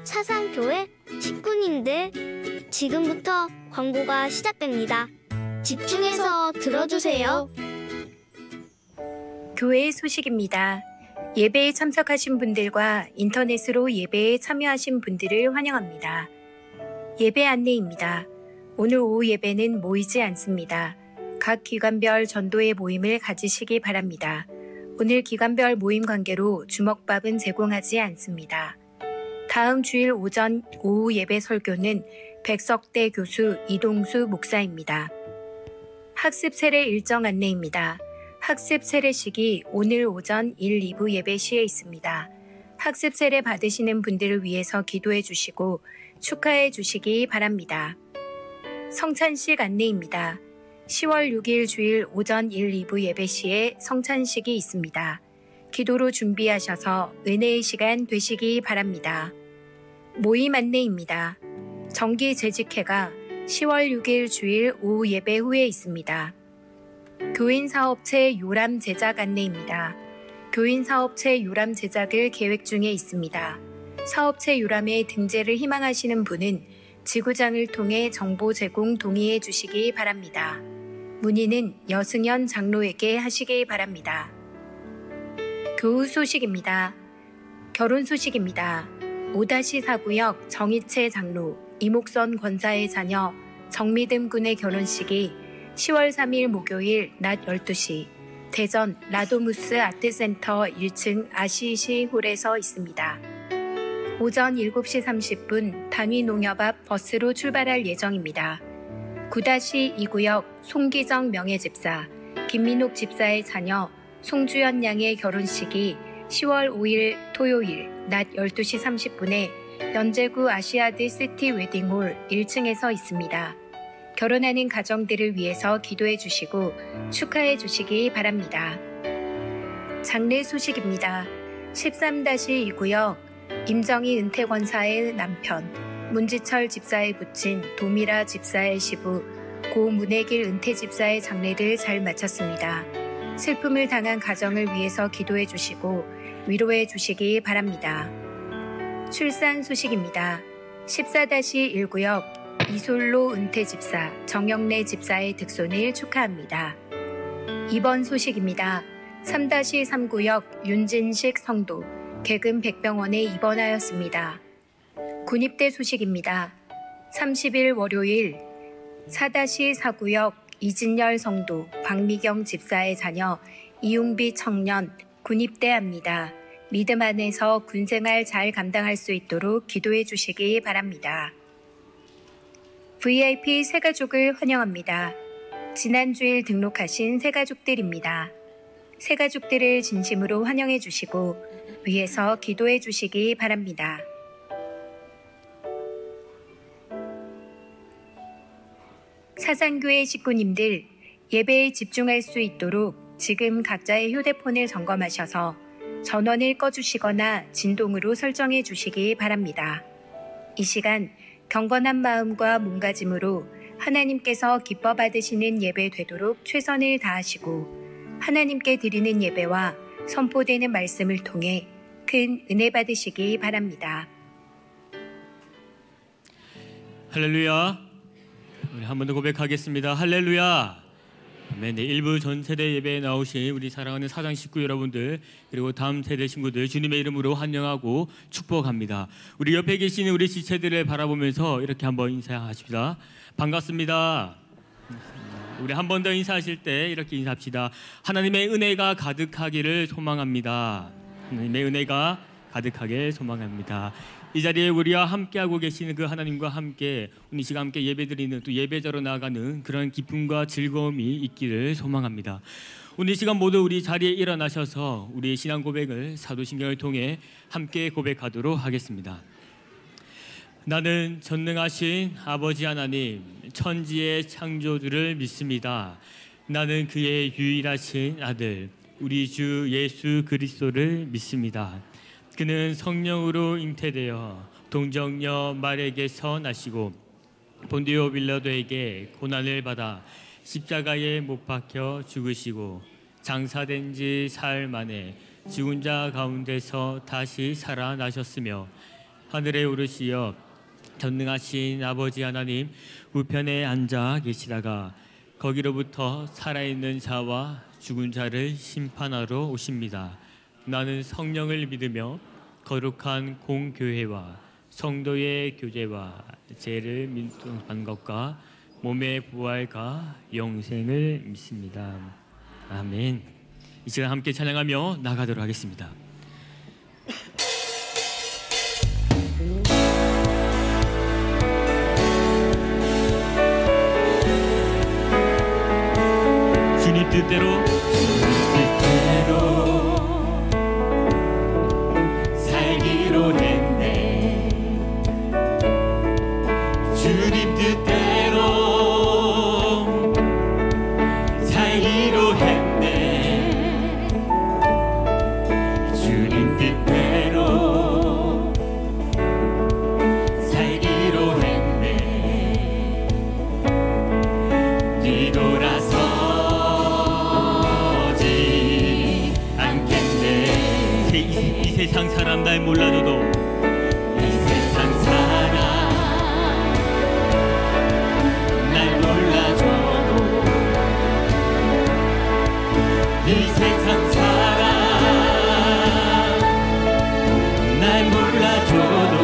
사상교회 식구님들, 지금부터 광고가 시작됩니다. 집중해서 들어주세요. 교회 소식입니다. 예배에 참석하신 분들과 인터넷으로 예배에 참여하신 분들을 환영합니다. 예배 안내입니다. 오늘 오후 예배는 모이지 않습니다. 각 기관별 전도회 모임을 가지시기 바랍니다. 오늘 기관별 모임 관계로 주먹밥은 제공하지 않습니다. 다음 주일 오후 예배 설교는 백석대 교수 이동수 목사입니다. 학습 세례 일정 안내입니다. 학습 세례식이 오늘 오전 1, 2부 예배 시에 있습니다. 학습 세례 받으시는 분들을 위해서 기도해 주시고 축하해 주시기 바랍니다. 성찬식 안내입니다. 10월 6일 주일 오전 1, 2부 예배 시에 성찬식이 있습니다. 기도로 준비하셔서 은혜의 시간 되시기 바랍니다. 모임 안내입니다. 정기 재직회가 10월 6일 주일 오후 예배 후에 있습니다. 교인사업체 요람 제작 안내입니다. 교인사업체 요람 제작을 계획 중에 있습니다. 사업체 요람에 등재를 희망하시는 분은 지구장을 통해 정보 제공 동의해 주시기 바랍니다. 문의는 여승현 장로에게 하시기 바랍니다. 교우 소식입니다. 결혼 소식입니다. 5-4구역 정희채 장로, 이목선 권사의 자녀 정미듬 군의 결혼식이 10월 3일 목요일 낮 12시 대전 라도무스 아트센터 1층 아시시 홀에서 있습니다. 오전 7시 30분 단위농협 앞 버스로 출발할 예정입니다. 9-2구역 송기정 명예집사, 김민옥 집사의 자녀 송주연 양의 결혼식이 10월 5일 토요일 낮 12시 30분에 연제구 아시아드 시티 웨딩홀 1층에서 있습니다. 결혼하는 가정들을 위해서 기도해 주시고 축하해 주시기 바랍니다. 장례 소식입니다. 13-2구역 임정희 은퇴권사의 남편, 문지철 집사의 부친 도미라 집사의 시부, 고 문혜길 은퇴집사의 장례를 잘 마쳤습니다. 슬픔을 당한 가정을 위해서 기도해 주시고 위로해 주시기 바랍니다. 출산 소식입니다. 14-1구역 이솔로 은퇴집사 정영래 집사의 득손을 축하합니다. 입원 소식입니다. 3-3구역 윤진식 성도 개금 백병원에 입원하였습니다. 군입대 소식입니다. 30일 월요일 4-4구역 이진열 성도 박미경 집사의 자녀 이용비 청년 군입대합니다. 믿음 안에서 군생활 잘 감당할 수 있도록 기도해 주시기 바랍니다. VIP 새가족을 환영합니다. 지난주일 등록하신 새가족들입니다. 새가족들을 진심으로 환영해 주시고 위에서 기도해 주시기 바랍니다. 사상교회 식구님들, 예배에 집중할 수 있도록 지금 각자의 휴대폰을 점검하셔서 전원을 꺼주시거나 진동으로 설정해 주시기 바랍니다. 이 시간 경건한 마음과 몸가짐으로 하나님께서 기뻐 받으시는 예배 되도록 최선을 다하시고 하나님께 드리는 예배와 선포되는 말씀을 통해 큰 은혜 받으시기 바랍니다. 할렐루야. 우리 한 번 더 고백하겠습니다. 할렐루야. 네, 일부 전 세대 예배에 나오신 우리 사랑하는 사장 식구 여러분들, 그리고 다음 세대 친구들 주님의 이름으로 환영하고 축복합니다. 우리 옆에 계시는 우리 지체들을 바라보면서 이렇게 한번 인사하십시다. 반갑습니다. 우리 한 번 더 인사하실 때 이렇게 인사합시다. 하나님의 은혜가 가득하기를 소망합니다. 하나님의 은혜가 가득하게 소망합니다. 이 자리에 우리와 함께하고 계시는 그 하나님과 함께 오늘 시간 함께 예배드리는 또 예배자로 나아가는 그런 기쁨과 즐거움이 있기를 소망합니다. 오늘 이 시간 모두 우리 자리에 일어나셔서 우리의 신앙 고백을 사도신경을 통해 함께 고백하도록 하겠습니다. 나는 전능하신 아버지 하나님, 천지의 창조주를 믿습니다. 나는 그의 유일하신 아들, 우리 주 예수 그리스도를 믿습니다. 그는 성령으로 잉태되어 동정녀 마리아에게서 나시고 본디오 빌라도에게 고난을 받아 십자가에 못 박혀 죽으시고 장사된 지 사흘 만에 죽은 자 가운데서 다시 살아나셨으며 하늘에 오르시어 전능하신 아버지 하나님 우편에 앉아 계시다가 거기로부터 살아있는 자와 죽은 자를 심판하러 오십니다. 나는 성령을 믿으며 거룩한 공교회와 성도의 교제와 죄를 민통한 것과 몸의 부활과 영생을 믿습니다. 아멘. 이 시간 함께 찬양하며 나가도록 하겠습니다. 주님 뜻대로 살기로 했네. 주님 뜻대로 살기로 했네. 주님 뜻대로 살기로 했네. 뒤돌아서지 않겠네. 이 세상 사람 날 몰라줘도 이 세상 사람 날 몰라줘도 이 세상 사람 날 몰라줘도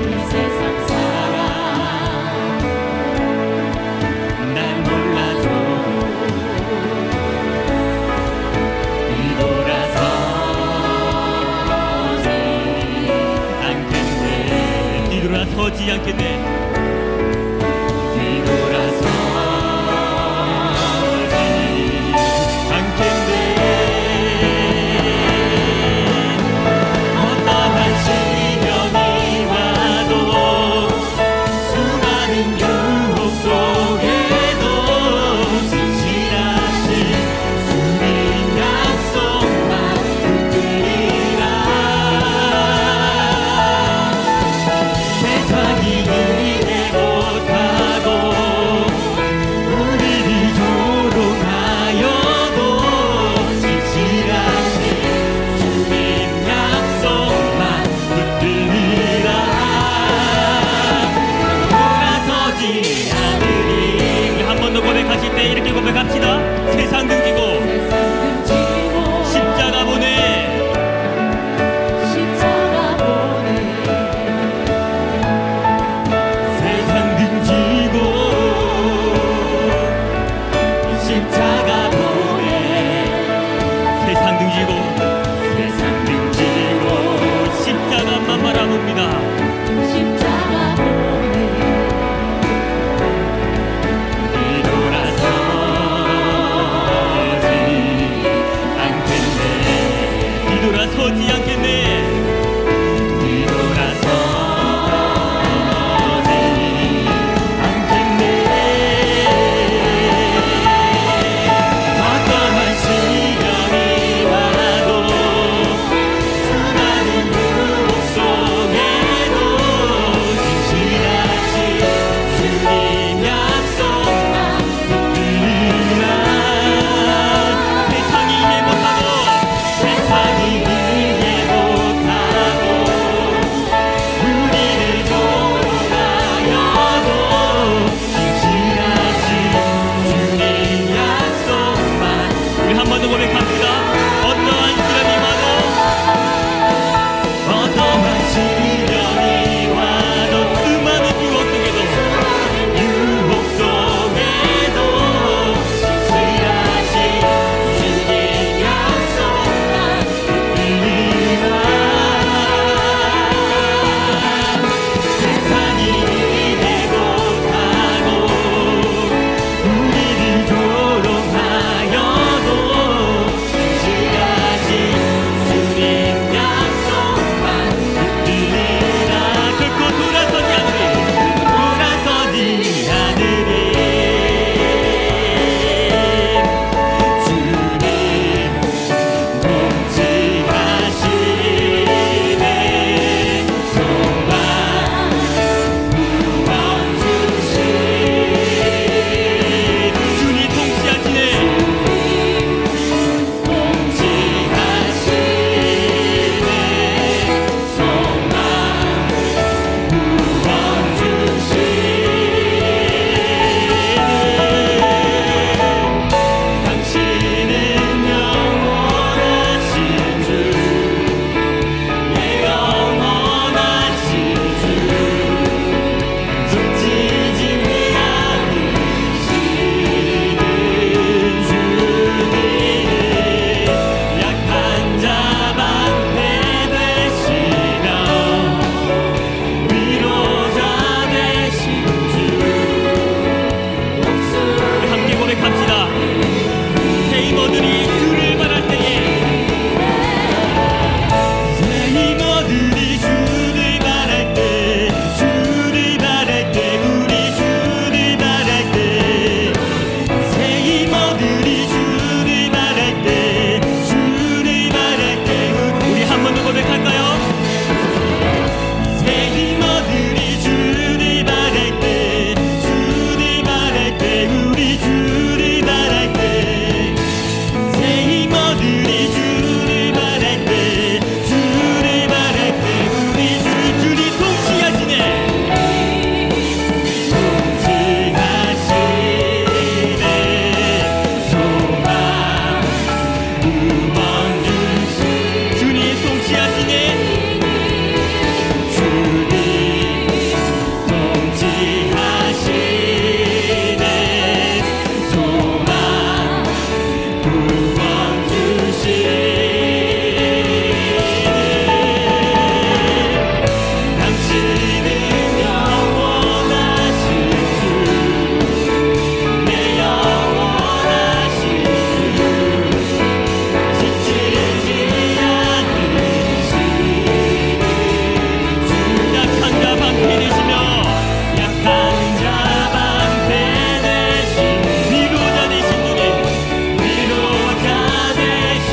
이 세상 사람 날 몰라줘도 뒤돌아서지 않겠네. 뒤돌아서지 않겠네. 어떠한 시련이 와도 수많은 유혹 속에도 신실하신 주님 약속만 붙들리라. 세상이 이래 못하고 우리를 조롱하여도 신실하신 주님 약속만 붙들리라. 돌아서지 않으리. 우리 한 번 더 고백하실 때 이렇게 고백합시다. 세상 등지고 십자가 보내. 세상 등지고 십자가 보내. 세상 등지고 십자가만 바라봅니다. 십자가 보내. 뒤돌아서지 않겠네. 뒤돌아서지 않겠네. 뒤돌아서지 않겠네. 어떠한 시련이 와도 수많은 유혹 속에도 신실하신 주님 약속만 붙들리라. 세상이 이해 못하고 우리를 조롱하여도 신실하신 주님 약속만. 우리 한 번 더 고백합니다. 어떠한 시련이 와도 수많은 유혹 속에도 신실하신 주님 약속만 붙들리라. 세상이 이래 못하고 우리를 조롱하여도 구원 주시네. 당신은 영원하신 주, 내 영원하신 주, 지치지 않으시는 주. 약한 자 방패 되시며 약한 자 방패 되신 위로자 되신 주님, 위로자 되신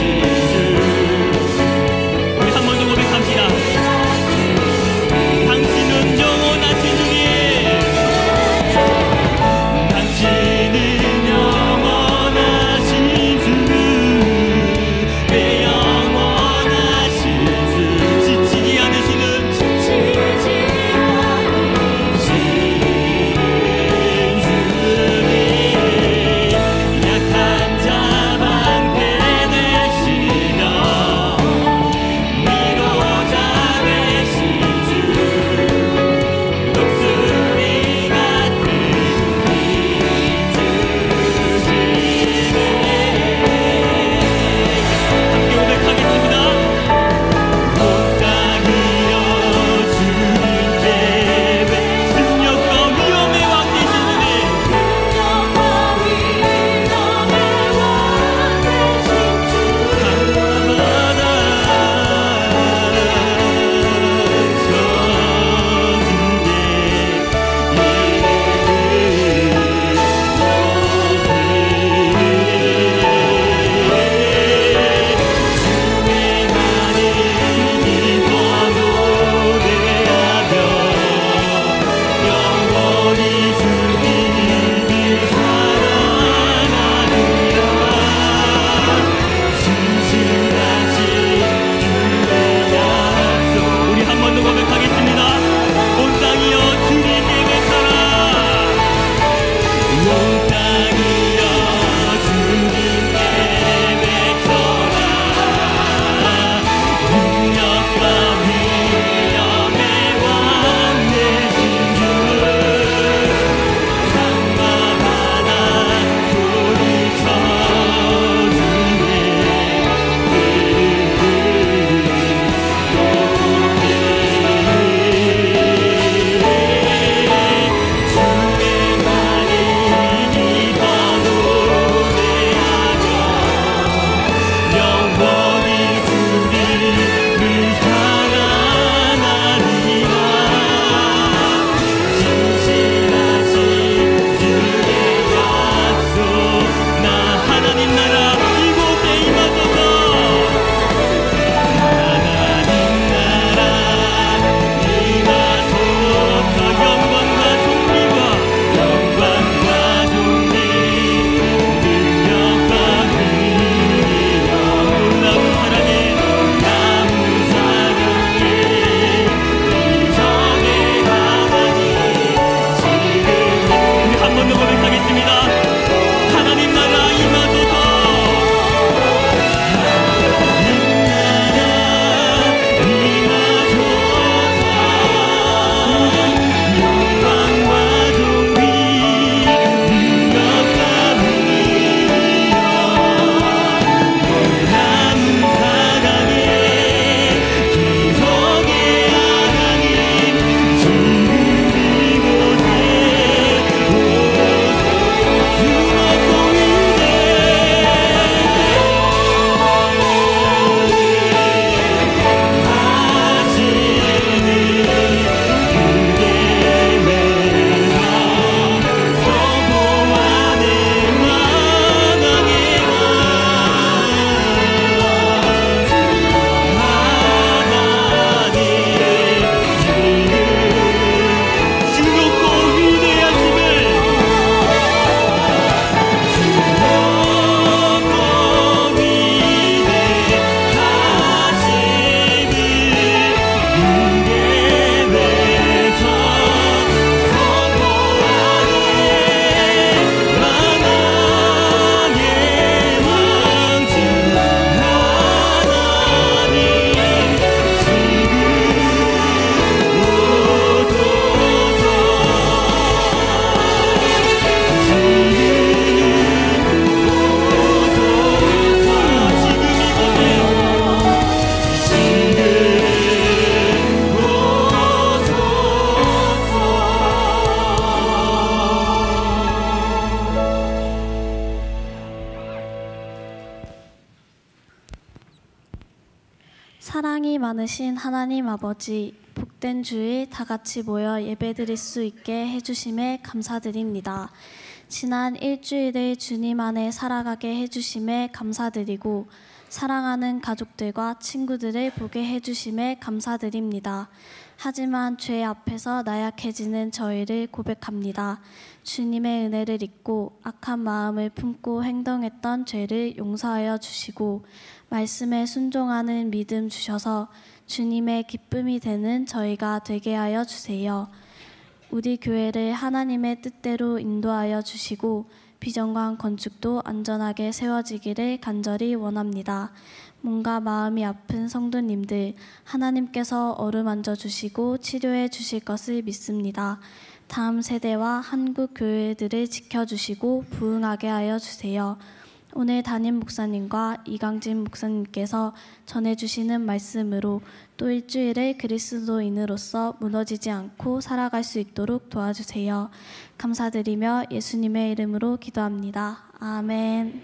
사랑이 많으신 하나님 아버지, 복된 주일 다 같이 모여 예배드릴 수 있게 해주심에 감사드립니다. 지난 일주일을 주님 안에 살아가게 해주심에 감사드리고 사랑하는 가족들과 친구들을 보게 해주심에 감사드립니다. 하지만 죄 앞에서 나약해지는 저희를 고백합니다. 주님의 은혜를 잊고 악한 마음을 품고 행동했던 죄를 용서하여 주시고 말씀에 순종하는 믿음 주셔서 주님의 기쁨이 되는 저희가 되게 하여 주세요. 우리 교회를 하나님의 뜻대로 인도하여 주시고 비전관 건축도 안전하게 세워지기를 간절히 원합니다. 몸과 마음이 아픈 성도님들 하나님께서 어루만져 주시고 치료해 주실 것을 믿습니다. 다음 세대와 한국 교회들을 지켜주시고 부흥하게 하여 주세요. 오늘 담임 목사님과 이강진 목사님께서 전해주시는 말씀으로 또 일주일을 그리스도인으로서 무너지지 않고 살아갈 수 있도록 도와주세요. 감사드리며 예수님의 이름으로 기도합니다. 아멘.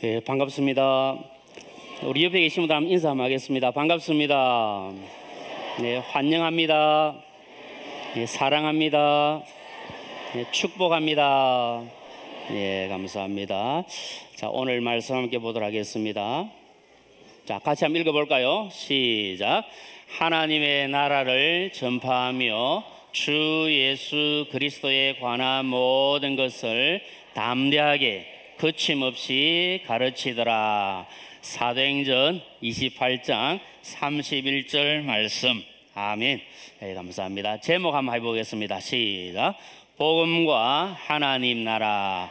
네, 반갑습니다. 우리 옆에 계신 분들 한번 인사 한번 하겠습니다. 반갑습니다. 네, 환영합니다. 네, 사랑합니다. 네, 축복합니다. 네, 감사합니다. 자, 오늘 말씀 함께 보도록 하겠습니다. 자, 같이 한번 읽어볼까요? 시작. 하나님의 나라를 전파하며 주 예수 그리스도에 관한 모든 것을 담대하게 거침없이 가르치더라. 사도행전 28장 31절 말씀. 아멘. 네, 감사합니다. 제목 한번 해보겠습니다. 시작. 복음과 하나님 나라.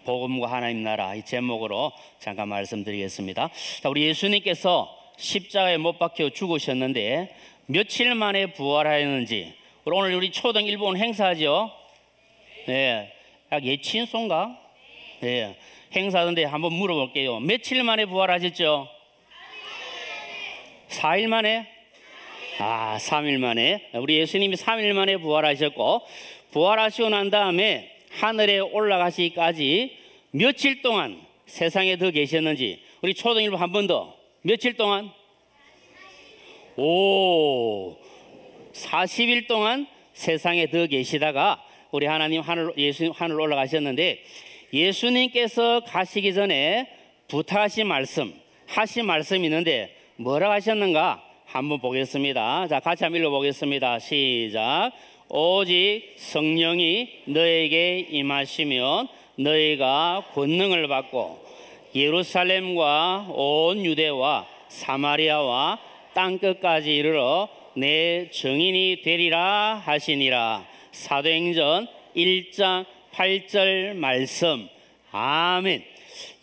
복음과 하나님 나라, 이 제목으로 잠깐 말씀드리겠습니다. 자, 우리 예수님께서 십자가에 못 박혀 죽으셨는데 며칠 만에 부활하였는지, 오늘 우리 초등 일본 행사죠. 네, 약 예친소인가? 네, 행사던데 한번 물어볼게요. 며칠 만에 부활하셨죠? 4일 만에? 3일 만에. 우리 예수님이 3일 만에 부활하셨고, 부활하시고 난 다음에 하늘에 올라가시기까지 며칠 동안 세상에 더 계셨는지, 우리 초등일부 한 번 더. 며칠 동안? 40일 동안 세상에 더 계시다가 우리 하나님 예수님 하늘 올라가셨는데, 예수님께서 가시기 전에 부탁하신 말씀, 하신 말씀이 있는데 뭐라고 하셨는가 한번 보겠습니다. 자, 같이 한번 읽어보겠습니다. 시작. 오직 성령이 너에게 임하시면 너희가 권능을 받고 예루살렘과 온 유대와 사마리아와 땅끝까지 이르러 내 증인이 되리라 하시니라. 사도행전 1장 8절 말씀. 아멘.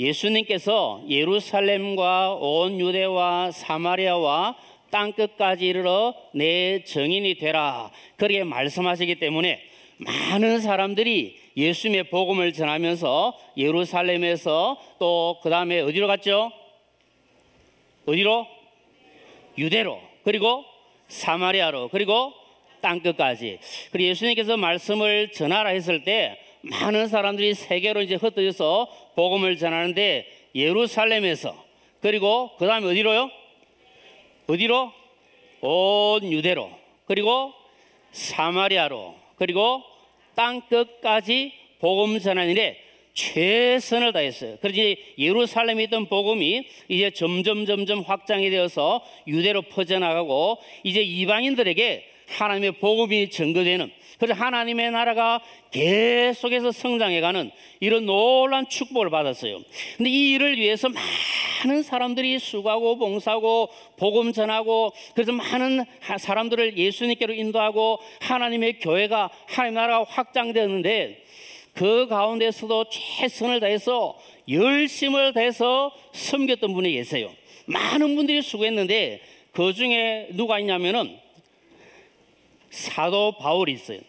예수님께서 예루살렘과 온 유대와 사마리아와 땅끝까지 이르러 내 증인이 되라, 그렇게 말씀하시기 때문에 많은 사람들이 예수님의 복음을 전하면서 예루살렘에서 또 그 다음에 어디로 갔죠? 어디로? 유대로, 그리고 사마리아로, 그리고 땅끝까지. 그리고 예수님께서 말씀을 전하라 했을 때 많은 사람들이 세계로 이제 흩어져서 복음을 전하는데, 예루살렘에서, 그리고 그 다음에 어디로요? 어디로? 온 유대로, 그리고 사마리아로, 그리고 땅끝까지 복음 전하는데 최선을 다했어요. 그래서 이제 예루살렘에 있던 복음이 이제 점점 확장이 되어서 유대로 퍼져나가고, 이제 이방인들에게 하나님의 복음이 전거되는, 그래서 하나님의 나라가 계속해서 성장해가는 이런 놀라운 축복을 받았어요. 근데 이 일을 위해서 많은 사람들이 수고하고 봉사하고 복음 전하고, 그래서 많은 사람들을 예수님께로 인도하고 하나님의 교회가, 하나님의 나라가 확장되었는데, 그 가운데서도 최선을 다해서 열심을 다해서 섬겼던 분이 계세요. 많은 분들이 수고했는데 그 중에 누가 있냐면은 사도 바울이 있어요.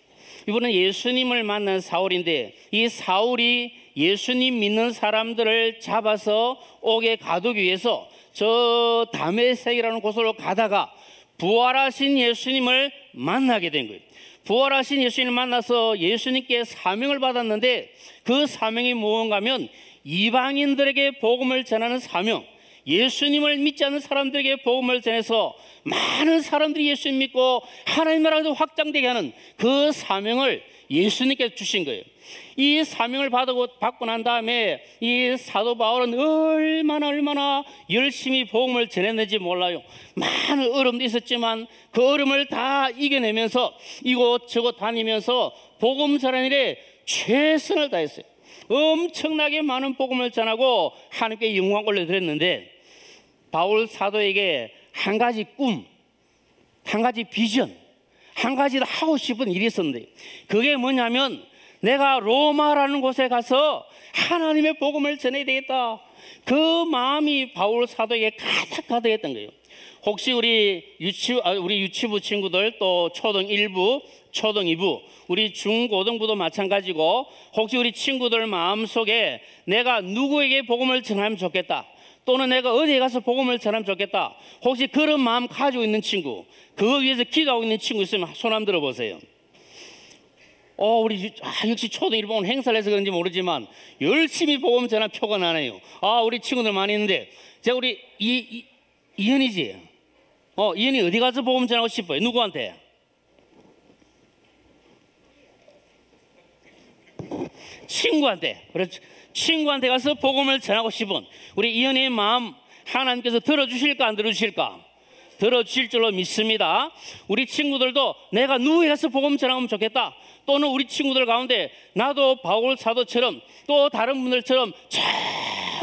이분은 예수님을 만난 사울인데, 이 사울이 예수님 믿는 사람들을 잡아서 옥에 가두기 위해서 저 다메섹이라는 곳으로 가다가 부활하신 예수님을 만나게 된 거예요. 부활하신 예수님을 만나서 예수님께 사명을 받았는데 그 사명이 무엇인가 하면 이방인들에게 복음을 전하는 사명, 예수님을 믿지 않는 사람들에게 복음을 전해서 많은 사람들이 예수님 믿고 하나님 나라가 확장되게 하는 그 사명을 예수님께서 주신 거예요. 이 사명을 받고 난 다음에 이 사도 바울은 얼마나 열심히 복음을 전했는지 몰라요. 많은 어려움도 있었지만 그 어려움을 다 이겨내면서 이곳저곳 다니면서 복음 전하는 일에 최선을 다했어요. 엄청나게 많은 복음을 전하고 하나님께 영광 올려드렸는데 바울 사도에게 한 가지 꿈, 한 가지 비전, 한 가지 하고 싶은 일이 있었는데 그게 뭐냐면 내가 로마라는 곳에 가서 하나님의 복음을 전해야 되겠다. 그 마음이 바울 사도에게 가득했던 거예요. 혹시 우리 유치부 친구들 또 초등 1부, 초등 2부, 우리 중고등부도 마찬가지고 혹시 우리 친구들 마음속에 내가 누구에게 복음을 전하면 좋겠다. 또는 내가 어디에 가서 복음을 전하면 좋겠다. 혹시 그런 마음 가지고 있는 친구, 그거 위해서 기도하고 있는 친구 있으면 손 한번 들어보세요. 우리 역시 초등 1번 행사를 해서 그런지 모르지만 열심히 복음 전한 표가 나네요. 우리 친구들 많이 있는데 제가 우리 이현이지. 이현이 어디 가서 복음 전하고 싶어요? 누구한테? 친구한테. 그렇죠. 친구한테 가서 복음을 전하고 싶은 우리 이현이의 마음 하나님께서 들어주실까 안 들어주실까? 들어주실 줄로 믿습니다. 우리 친구들도 내가 누구에 가서 복음 전하면 좋겠다. 또는 우리 친구들 가운데 나도 바울 사도처럼 또 다른 분들처럼 저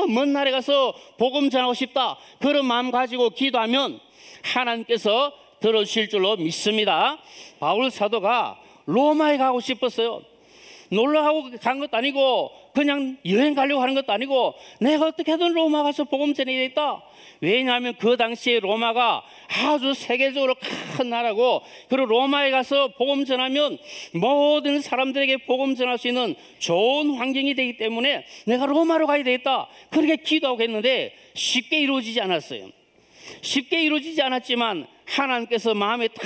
먼 나라에 가서 복음 전하고 싶다. 그런 마음 가지고 기도하면 하나님께서 들어주실 줄로 믿습니다. 바울 사도가 로마에 가고 싶었어요. 놀러 간 것도 아니고 그냥 여행 가려고 하는 것도 아니고 내가 어떻게든 로마 가서 복음 전해야겠다. 왜냐하면 그 당시에 로마가 아주 세계적으로 큰 나라고 그리고 로마에 가서 복음 전하면 모든 사람들에게 복음 전할 수 있는 좋은 환경이 되기 때문에 내가 로마로 가야 되겠다. 그렇게 기도하고 했는데 쉽게 이루어지지 않았어요. 쉽게 이루어지지 않았지만 하나님께서 마음에 다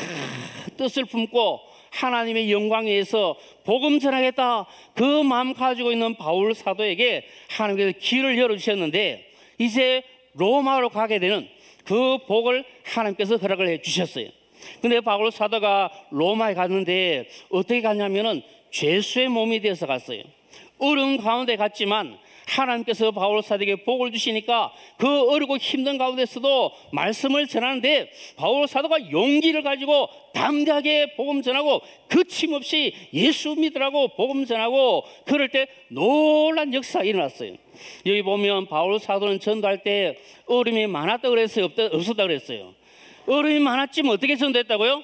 뜻을 품고 하나님의 영광에 의해서 복음 전하겠다. 그 마음 가지고 있는 바울 사도에게 하나님께서 길을 열어주셨는데 이제 로마로 가게 되는 그 복을 하나님께서 허락을 해 주셨어요. 근데 바울 사도가 로마에 갔는데 어떻게 갔냐면은 죄수의 몸이 되어서 갔어요. 어려운 가운데 갔지만 하나님께서 바울 사도에게 복을 주시니까 그 어렵고 힘든 가운데서도 말씀을 전하는데 바울 사도가 용기를 가지고 담대하게 복음 전하고 거침없이 예수 믿으라고 복음 전하고 그럴 때 놀란 역사가 일어났어요. 여기 보면 바울 사도는 전도할 때 어려움이 많았다 그랬어요? 없었다 그랬어요? 어려움이 많았지만 어떻게 전도했다고요?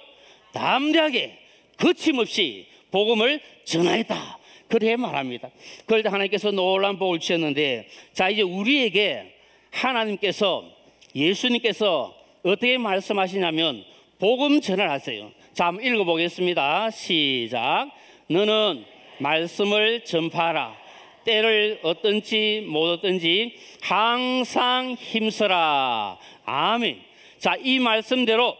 담대하게 거침없이 복음을 전하였다. 그렇게 말합니다. 그럴 때 하나님께서 놀라운 복을 주셨는데 자 이제 우리에게 하나님께서 예수님께서 어떻게 말씀하시냐면 복음 전을 하세요. 자 한번 읽어보겠습니다. 시작. 너는 말씀을 전파하라. 때를 얻든지 못 얻든지 항상 힘써라. 아멘. 자 이 말씀대로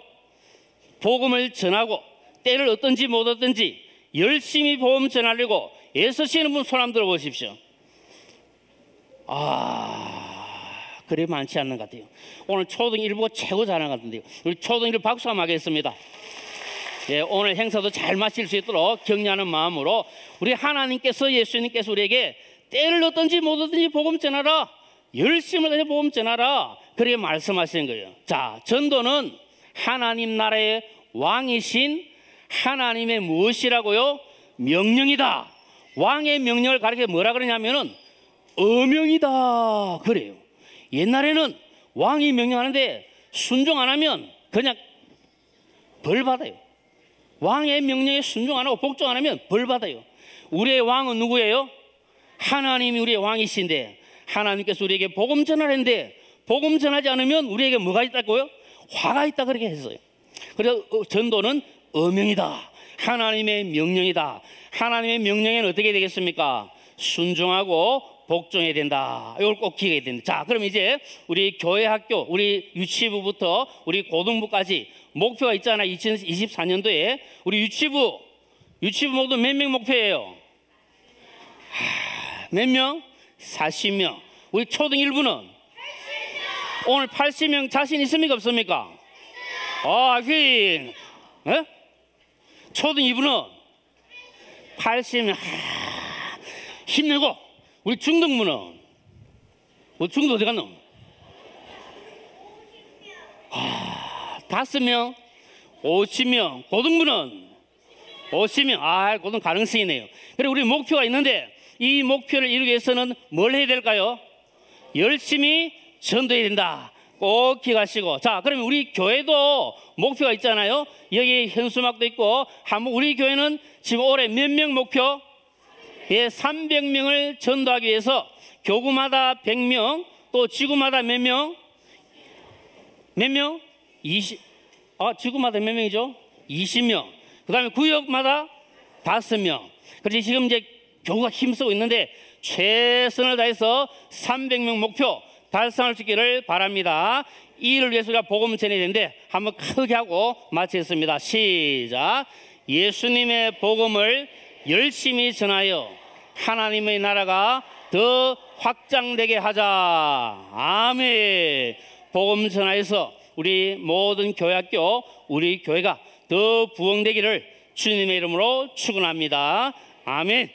복음을 전하고 때를 얻든지 못 얻든지 열심히 복음 전하려고 애쓰시는 분 손 한번 들어보십시오. 그래 많지 않는 것 같아요. 오늘 초등 1부가 최고 잘하는 것 같은데요. 우리 초등 1부 박수 한번 하겠습니다. 예, 오늘 행사도 잘 마칠 수 있도록 격려하는 마음으로 우리 하나님께서 예수님께서 우리에게 때를 얻든지 못 얻든지 복음 전하라. 열심을 다해 복음 전하라. 그렇게 말씀하시는 거예요. 자, 전도는 하나님 나라의 왕이신 하나님의 무엇이라고요? 명령이다. 왕의 명령을 가르쳐 뭐라 그러냐면은 어명이다 그래요. 옛날에는 왕이 명령하는데 순종 안 하면 그냥 벌 받아요. 왕의 명령에 순종 안 하고 복종 안 하면 벌 받아요. 우리의 왕은 누구예요? 하나님이 우리의 왕이신데 하나님께서 우리에게 복음 전하는데 복음 전하지 않으면 우리에게 뭐가 있다고요? 화가 있다 그렇게 했어요. 그래서 전도는 어명이다. 하나님의 명령이다. 하나님의 명령에는 어떻게 되겠습니까? 순종하고 복종해야 된다. 이걸 꼭 기억해야 된다. 자, 그럼 이제 우리 교회 학교, 우리 유치부부터 우리 고등부까지 목표가 있잖아. 2024년도에 우리 유치부 모두 몇 명 목표예요? 몇 명? 40명. 우리 초등 1부는? 80명. 오늘 80명 자신 있습니까? 없습니까? 하긴. 초등 2부는? 80명. 힘내고. 우리 중등부는? 중등 어디 갔노? 5명. 50명. 고등부는? 50명. 고등 가능성이 있네요. 그리고 우리 목표가 있는데 이 목표를 이루기 위해서는 뭘 해야 될까요? 열심히 전도해야 된다. 꼭 기억하시고. 자, 그러면 우리 교회도 목표가 있잖아요. 여기 현수막도 있고 한번 우리 교회는 지금 올해 몇 명 목표? 300명을 전도하기 위해서 교구마다 100명, 또 지구마다 몇 명? 몇 명? 20. 지구마다 몇 명이죠? 20명. 그 다음에 구역마다 5명. 그래서 지금 이제 교구가 힘쓰고 있는데 최선을 다해서 300명 목표 달성할 수 있기를 바랍니다. 이 일을 위해서 우리가 복음을 전해야 되는데 한번 크게 하고 마치겠습니다. 시작. 예수님의 복음을 열심히 전하여 하나님의 나라가 더 확장되게 하자. 아멘. 복음 전하여서 우리 모든 교회학교, 우리 교회가 더 부흥되기를 주님의 이름으로 축원합니다. 아멘.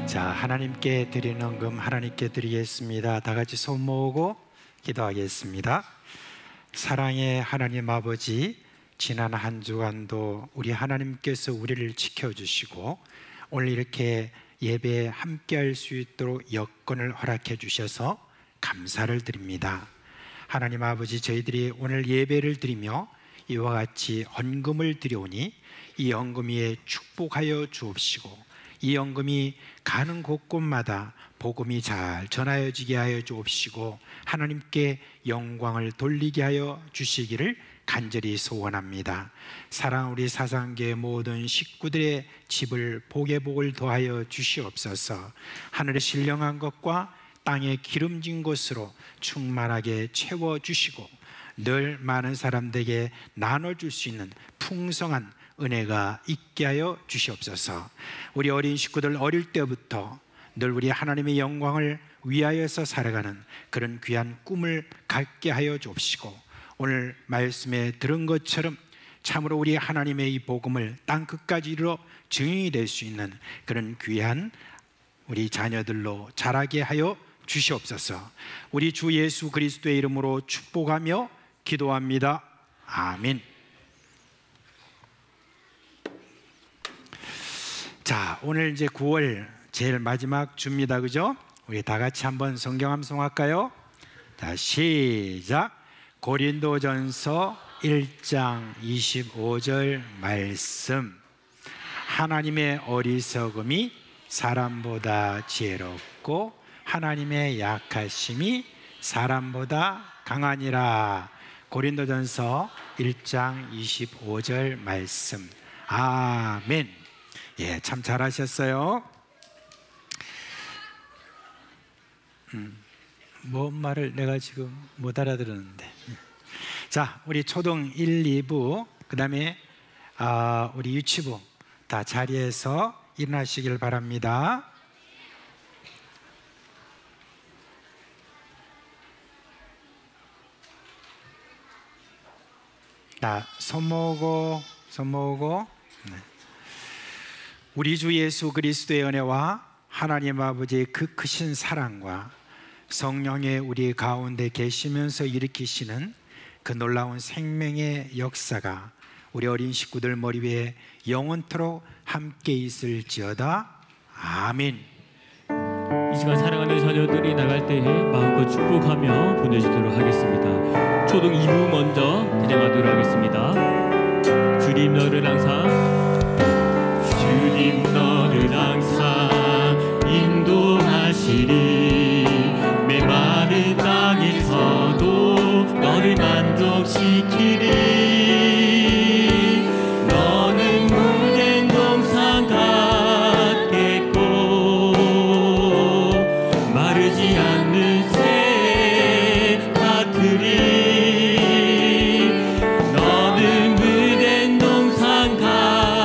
자, 하나님께 드리는 헌금 하나님께 드리겠습니다. 다 같이 손 모으고 기도하겠습니다. 사랑의 하나님 아버지, 지난 한 주간도 우리 하나님께서 우리를 지켜주시고 오늘 이렇게 예배에 함께할 수 있도록 여건을 허락해 주셔서 감사를 드립니다. 하나님 아버지, 저희들이 오늘 예배를 드리며 이와 같이 헌금을 드려오니 이 헌금 위에 축복하여 주옵시고 이 헌금이 가는 곳곳마다 복음이 잘 전하여지게 하여 주옵시고 하나님께 영광을 돌리게 하여 주시기를 간절히 소원합니다. 사랑 우리 사상교회 모든 식구들의 집을 복의 복을 더하여 주시옵소서. 하늘의 신령한 것과 땅의 기름진 곳으로 충만하게 채워주시고 늘 많은 사람들에게 나눠줄 수 있는 풍성한 은혜가 있게 하여 주시옵소서. 우리 어린 식구들 어릴 때부터 늘 우리 하나님의 영광을 위하여서 살아가는 그런 귀한 꿈을 갖게 하여 주옵시고 오늘 말씀에 들은 것처럼 참으로 우리 하나님의 이 복음을 땅끝까지 이르러 증인이 될 수 있는 그런 귀한 우리 자녀들로 자라게 하여 주시옵소서. 우리 주 예수 그리스도의 이름으로 축복하며 기도합니다. 아멘. 자, 오늘 이제 9월 제일 마지막 주입니다. 그죠? 우리 다 같이 한번 성경 함송할까요? 자, 시작. 고린도전서 1장 25절 말씀. 하나님의 어리석음이 사람보다 지혜롭고 하나님의 약하심이 사람보다 강하니라. 고린도전서 1장 25절 말씀. 아멘. 예, 참 잘하셨어요. 뭔 말을 내가 지금 못 알아들었는데. 자, 우리 초등 1, 2부 그 다음에 우리 유치부 다 자리에서 일어나시길 바랍니다. 자, 손 모으고 네. 우리 주 예수 그리스도의 은혜와 하나님 아버지의 그 크신 사랑과 성령의 우리 가운데 계시면서 일으키시는 그 놀라운 생명의 역사가 우리 어린 식구들 머리 위에 영원토록 함께 있을지어다. 아멘. 이 시간 사랑하는 자녀들이 나갈 때에 마음껏 축복하며 보내주도록 하겠습니다. 초동 2부 먼저 진행하도록 하겠습니다. 주님 너를 항상 인도하시리 메마른 땅에서도 너를 만족시키리 너는 물된 동산 같겠고 마르지 않는 새 같으리 너는 물된 동산 같겠고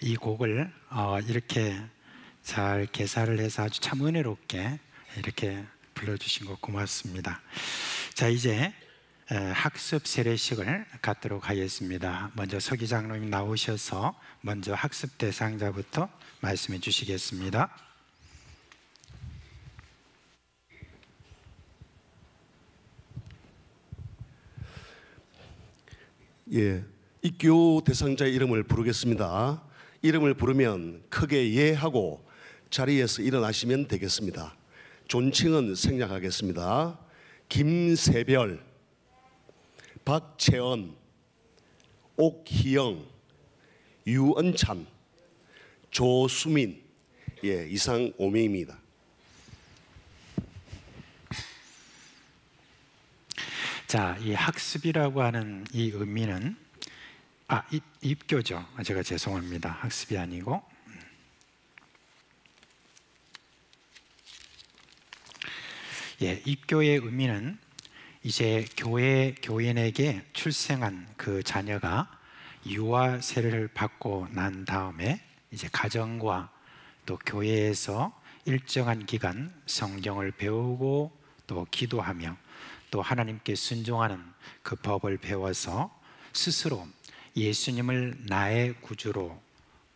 이 곡을 이렇게 잘 개사를 해서 아주 참 은혜롭게 이렇게 불러주신 것 고맙습니다. 자, 이제 학습 세례식을 갖도록 하겠습니다. 먼저 서기 장로님 나오셔서 먼저 학습 대상자부터 말씀해 주시겠습니다. 예, 입교 대상자의 이름을 부르겠습니다. 이름을 부르면 크게 예하고 자리에서 일어나시면 되겠습니다. 존칭은 생략하겠습니다. 김세별, 박채연, 옥희영, 유언찬, 조수민, 이상 5명입니다. 자, 이 학습이라고 하는 이 의미는 입교죠. 제가 죄송합니다. 학습이 아니고 입교의 의미는 이제 교인에게 출생한 그 자녀가 유아 세례를 받고 난 다음에 이제 가정과 또 교회에서 일정한 기간 성경을 배우고 또 기도하며 또 하나님께 순종하는 그 법을 배워서 스스로 예수님을 나의 구주로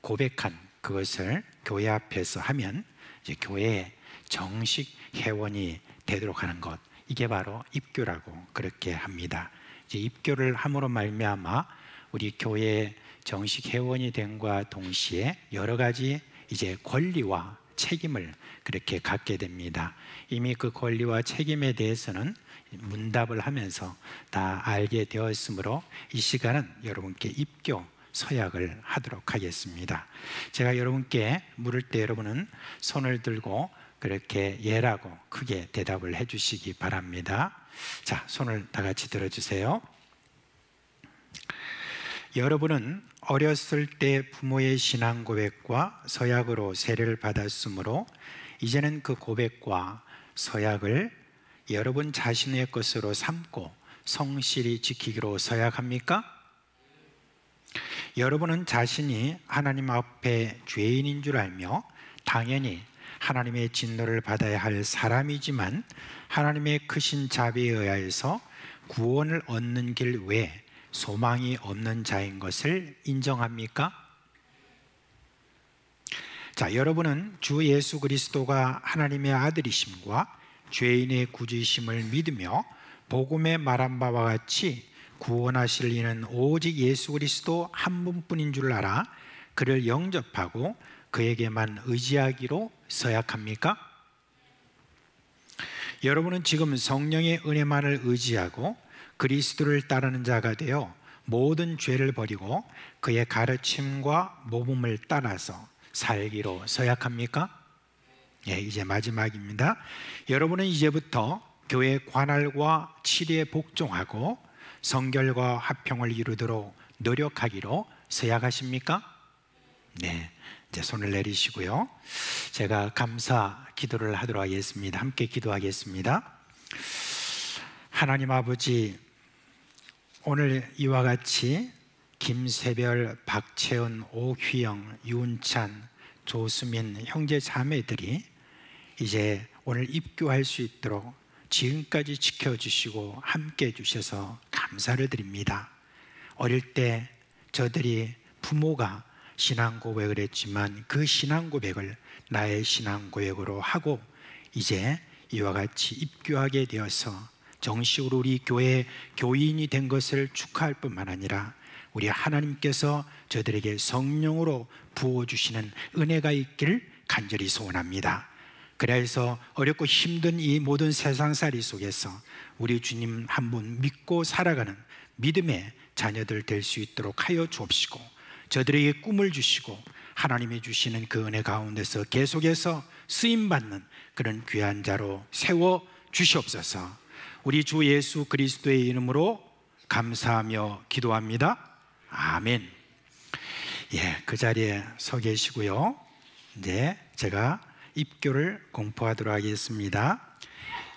고백한 그것을 교회 앞에서 하면 이제 교회의 정식 회원이 되도록 하는 것, 이게 바로 입교라고 그렇게 합니다. 이제 입교를 함으로 말미암아 우리 교회의 정식 회원이 됨과 동시에 여러 가지 이제 권리와 책임을 그렇게 갖게 됩니다. 이미 그 권리와 책임에 대해서는 문답을 하면서 다 알게 되었으므로 이 시간은 여러분께 입교 서약을 하도록 하겠습니다. 제가 여러분께 물을 때 여러분은 손을 들고 그렇게 예라고 크게 대답을 해주시기 바랍니다. 자, 손을 다 같이 들어주세요. 여러분은 어렸을 때 부모의 신앙 고백과 서약으로 세례를 받았으므로 이제는 그 고백과 서약을 여러분 자신의 것으로 삼고 성실히 지키기로 서약합니까? 여러분은 자신이 하나님 앞에 죄인인 줄 알며 당연히 하나님의 진노를 받아야 할 사람이지만 하나님의 크신 자비에 의하여서 구원을 얻는 길 외에 소망이 없는 자인 것을 인정합니까? 자, 여러분은 주 예수 그리스도가 하나님의 아들이심과 죄인의 구주이심을 믿으며 복음에 말한 바와 같이 구원하실 이는 오직 예수 그리스도 한 분뿐인 줄 알아 그를 영접하고 그에게만 의지하기로 서약합니까? 여러분은 지금 성령의 은혜만을 의지하고 그리스도를 따르는 자가 되어 모든 죄를 버리고 그의 가르침과 모범을 따라서 살기로 서약합니까? 이제 마지막입니다. 여러분은 이제부터 교회 관할과 치리에 복종하고 성결과 화평을 이루도록 노력하기로 서약하십니까? 네, 이제 손을 내리시고요. 제가 감사 기도를 하도록 하겠습니다. 함께 기도하겠습니다. 하나님 아버지, 오늘 이와 같이 김세별, 박채연, 오휘영, 유은찬, 조수민 형제 자매들이 이제 오늘 입교할 수 있도록 지금까지 지켜주시고 함께 해주셔서 감사를 드립니다. 어릴 때 저들이 부모가 신앙 고백을 했지만 그 신앙 고백을 나의 신앙 고백으로 하고 이제 이와 같이 입교하게 되어서 정식으로 우리 교회의 교인이 된 것을 축하할 뿐만 아니라 우리 하나님께서 저들에게 성령으로 부어주시는 은혜가 있기를 간절히 소원합니다. 그래서 어렵고 힘든 이 모든 세상살이 속에서 우리 주님 한 분 믿고 살아가는 믿음의 자녀들 될 수 있도록 하여 주옵시고 저들에게 꿈을 주시고 하나님이 주시는 그 은혜 가운데서 계속해서 쓰임받는 그런 귀한 자로 세워 주시옵소서. 우리 주 예수 그리스도의 이름으로 감사하며 기도합니다. 아멘. 그 자리에 서 계시고요. 이제 제가 입교를 공포하도록 하겠습니다.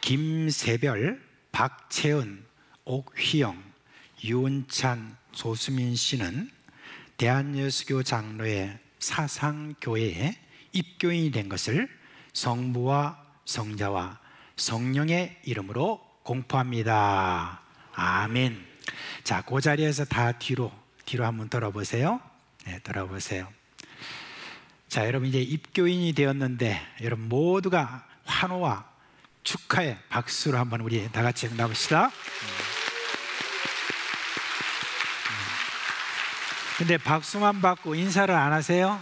김세별, 박채은, 옥휘영, 유은찬, 조수민 씨는 대한예수교 장로회 사상교회의 입교인이 된 것을 성부와 성자와 성령의 이름으로 공포합니다. 아멘. 자, 그 자리에서 다 뒤로 한번 돌아보세요. 네, 돌아보세요. 자, 여러분 이제 입교인이 되었는데 여러분 모두가 환호와 축하의 박수로 한번 우리 다 같이 나봅시다. 근데 박수만 받고 인사를 안 하세요?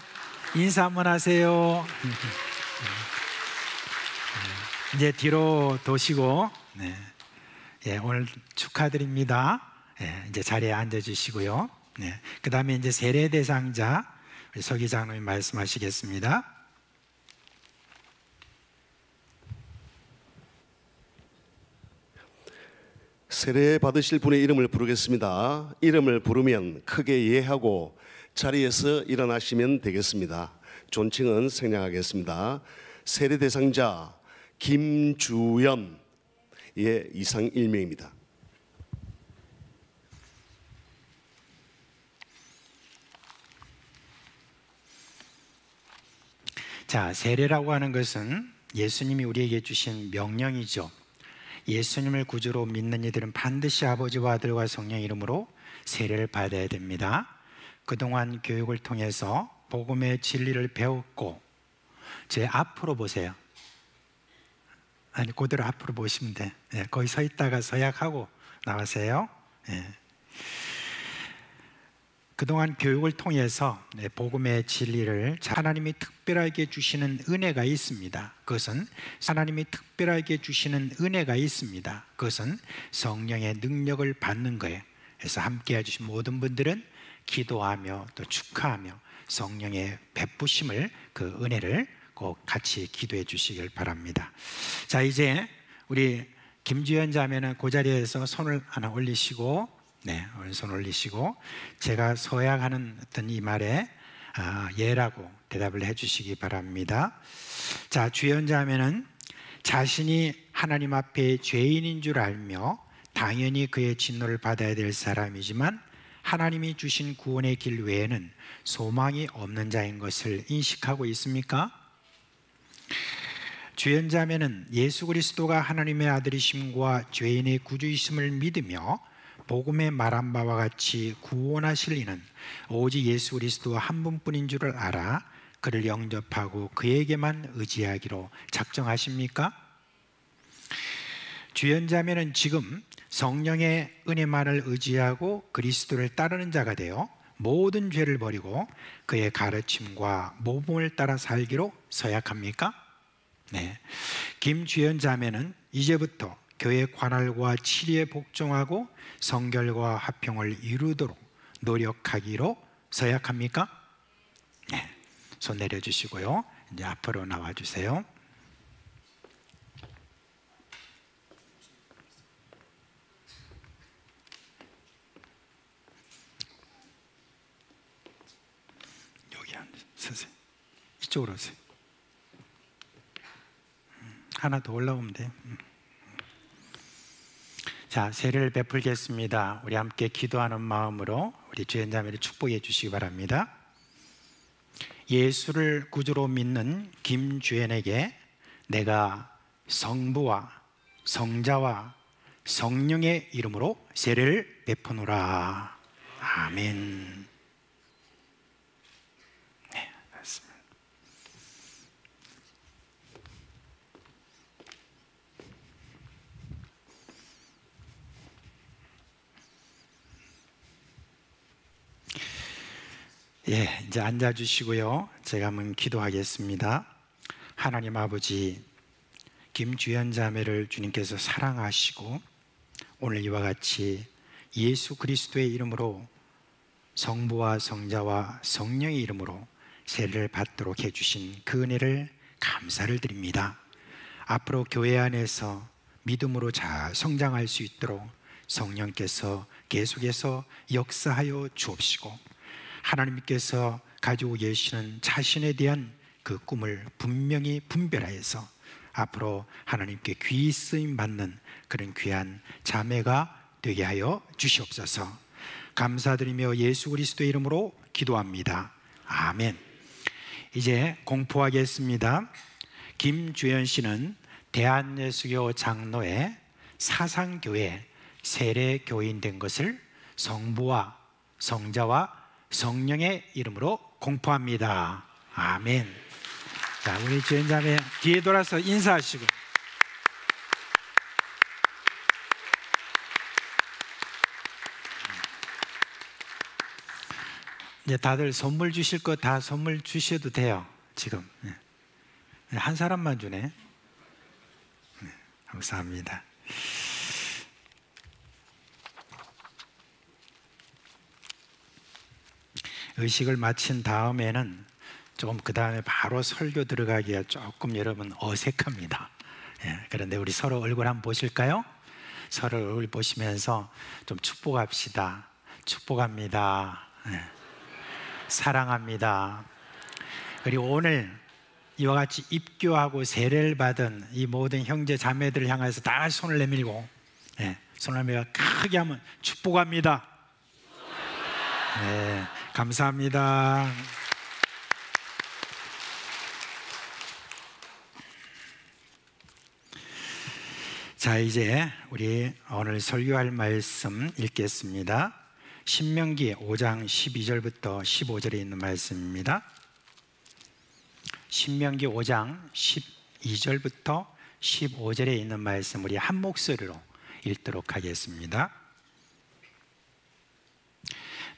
인사 한번 하세요. 이제 뒤로 도시고, 네. 예, 오늘 축하드립니다. 예, 이제 자리에 앉아주시고요. 네. 그 다음에 이제 세례 대상자 우리 서기 장로님 말씀하시겠습니다. 세례 받으실 분의 이름을 부르겠습니다. 이름을 부르면 크게 예하고 자리에서 일어나시면 되겠습니다. 존칭은 생략하겠습니다. 세례 대상자 김주연, 예, 이상 1명입니다. 자, 세례라고 하는 것은 예수님이 우리에게 주신 명령이죠. 예수님을 구주로 믿는 이들은 반드시 아버지와 아들과 성령 이름으로 세례를 받아야 됩니다. 그동안 교육을 통해서 복음의 진리를 배웠고, 제 앞으로 보세요. 아니, 그대로 앞으로 보시면 돼. 예, 거기 서 있다가 서약하고 나가세요. 예. 그동안 교육을 통해서 복음의 진리를 하나님이 특별하게 주시는 은혜가 있습니다. 그것은 하나님이 특별하게 주시는 은혜가 있습니다. 그것은 성령의 능력을 받는 거예요. 그래서 함께 해주신 모든 분들은 기도하며 또 축하하며 성령의 베푸심을, 그 은혜를 꼭 같이 기도해 주시길 바랍니다. 자, 이제 우리 김주현 자매는 그 자리에서 손을 하나 올리시고, 네, 오른손 올리시고 제가 서약하는 어떤 이 말에 예라고 대답을 해주시기 바랍니다. 자, 주연 자매는 자신이 하나님 앞에 죄인인 줄 알며 당연히 그의 진노를 받아야 될 사람이지만 하나님이 주신 구원의 길 외에는 소망이 없는 자인 것을 인식하고 있습니까? 주연 자매는 예수 그리스도가 하나님의 아들이심과 죄인의 구주이심을 믿으며 복음에 말한 바와 같이 구원하실 이는 오직 예수 그리스도 한 분뿐인 줄을 알아 그를 영접하고 그에게만 의지하기로 작정하십니까? 주연 자매는 지금 성령의 은혜만을 의지하고 그리스도를 따르는 자가 되어 모든 죄를 버리고 그의 가르침과 모범을 따라 살기로 서약합니까? 네. 김주연 자매는 이제부터 교회 관할과 치리에 복종하고 성결과 화평을 이루도록 노력하기로 서약합니까? 네. 손 내려주시고요. 이제 앞으로 나와주세요. 여기 앉으세요. 이쪽으로 오세요. 하나 더 올라오면 돼요. 자, 세례를 베풀겠습니다. 우리 함께 기도하는 마음으로 우리 주연자매를 축복해 주시기 바랍니다. 예수를 구주로 믿는 김주연에게 내가 성부와 성자와 성령의 이름으로 세례를 베푸노라. 아멘. 네, 맞습니다. 예, 이제 앉아주시고요. 제가 한번 기도하겠습니다. 하나님 아버지, 김주연 자매를 주님께서 사랑하시고 오늘 이와 같이 예수 그리스도의 이름으로 성부와 성자와 성령의 이름으로 세례를 받도록 해주신 그 은혜를 감사를 드립니다. 앞으로 교회 안에서 믿음으로 잘 성장할 수 있도록 성령께서 계속해서 역사하여 주옵시고 하나님께서 가지고 계시는 자신에 대한 그 꿈을 분명히 분별하여서 앞으로 하나님께 귀히 쓰임 받는 그런 귀한 자매가 되게 하여 주시옵소서. 감사드리며 예수 그리스도의 이름으로 기도합니다. 아멘. 이제 공포하겠습니다. 김주연 씨는 대한예수교 장로회 사상교회 세례교인 된 것을 성부와 성자와 성령의 이름으로 공포합니다. 아멘. 자, 우리 주연자매 뒤에 돌아서 인사하시고. 이제 다들 선물 주실 거 다 선물 주셔도 돼요. 지금 한 사람만 주네. 네, 감사합니다. 의식을 마친 다음에는 조금 그 다음에 바로 설교 들어가기가 조금 여러분 어색합니다. 그런데 우리 서로 얼굴 한번 보실까요? 서로 얼굴 보시면서 좀 축복합시다. 축복합니다. 사랑합니다. 그리고 오늘 이와 같이 입교하고 세례를 받은 이 모든 형제 자매들을 향해서 다 손을 내밀고 손을 내밀어 크게 하면 축복합니다. 네, 감사합니다. 자, 이제 우리 오늘 설교할 말씀 읽겠습니다. 신명기 5장 12절부터 15절에 있는 말씀입니다. 신명기 5장 12절부터 15절에 있는 말씀 우리 한 목소리로 읽도록 하겠습니다.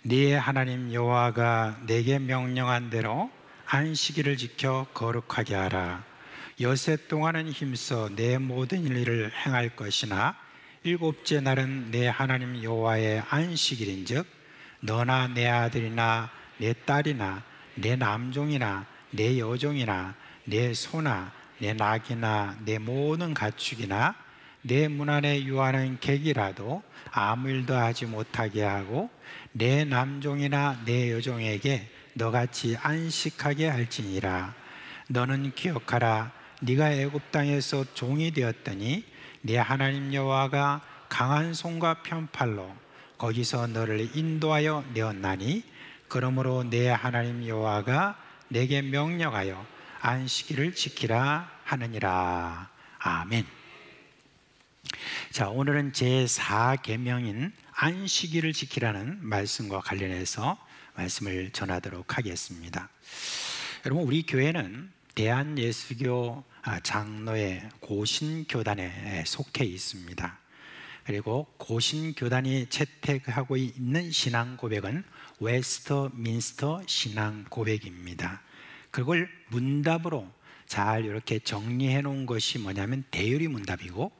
네 하나님 여호와가 내게 명령한 대로 안식일을 지켜 거룩하게 하라. 여세 동안은 힘써 내 모든 일을 행할 것이나 일곱째 날은 내 하나님 여호와의 안식일인즉 너나 내 아들이나 내 딸이나 내 남종이나 내 여종이나 내 소나 내 낙이나 내 모든 가축이나 내 문 안에 유하는 객이라도 아무 일도 하지 못하게 하고 내 남종이나 내 여종에게 너같이 안식하게 할지니라. 너는 기억하라. 네가 애굽 땅에서 종이 되었더니 네 하나님 여호와가 강한 손과 편팔로 거기서 너를 인도하여 내었나니 그러므로 네 하나님 여호와가 내게 명령하여 안식일을 지키라 하느니라. 아멘. 자, 오늘은 제4계명인 안식일을 지키라는 말씀과 관련해서 말씀을 전하도록 하겠습니다. 여러분, 우리 교회는 대한예수교 장로회 고신교단에 속해 있습니다. 그리고 고신교단이 채택하고 있는 신앙고백은 웨스터민스터 신앙고백입니다. 그걸 문답으로 잘 이렇게 정리해 놓은 것이 뭐냐면 대요리 문답이고,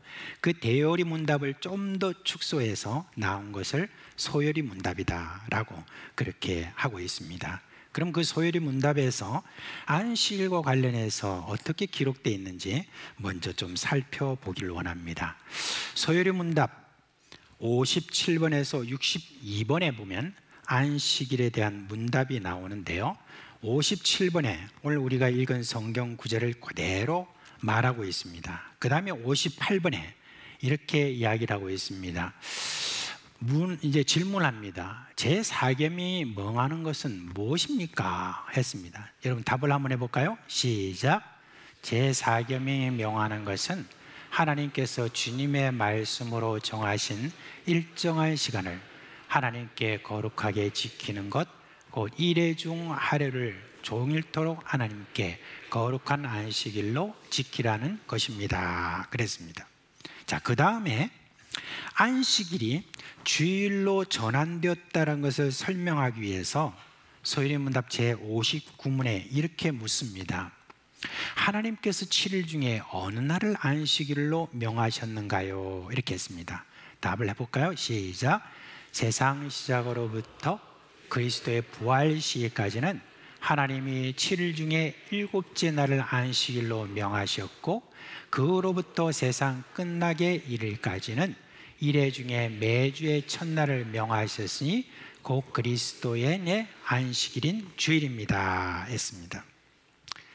그 대요리 문답을 좀 더 축소해서 나온 것을 소요리 문답이다라고 그렇게 하고 있습니다. 그럼 그 소요리 문답에서 안식일과 관련해서 어떻게 기록되어 있는지 먼저 좀 살펴보기를 원합니다. 소요리 문답 57번에서 62번에 보면 안식일에 대한 문답이 나오는데요, 57번에 오늘 우리가 읽은 성경 구절을 그대로 말하고 있습니다. 그 다음에 58번에 이렇게 이야기를 하고 있습니다. 이제 질문합니다. 제4계명이 명하는 것은 무엇입니까? 했습니다. 여러분 답을 한번 해볼까요? 시작. 제4계명이 명하는 것은 하나님께서 주님의 말씀으로 정하신 일정한 시간을 하나님께 거룩하게 지키는 것, 곧 일회 중 하루를 종일토록 하나님께 거룩한 안식일로 지키라는 것입니다. 그랬습니다. 자, 그 다음에 안식일이 주일로 전환되었다는 것을 설명하기 위해서 소요리 문답 제59문에 이렇게 묻습니다. 하나님께서 7일 중에 어느 날을 안식일로 명하셨는가요? 이렇게 했습니다. 답을 해볼까요? 시작. 세상 시작으로부터 그리스도의 부활 시기까지는 하나님이 7일 중에 7째 날을 안식일로 명하셨고, 그로부터 세상 끝나게 이를까지는 일회 중에 매주의 첫날을 명하셨으니 곧 그리스도의 내 안식일인 주일입니다 했습니다.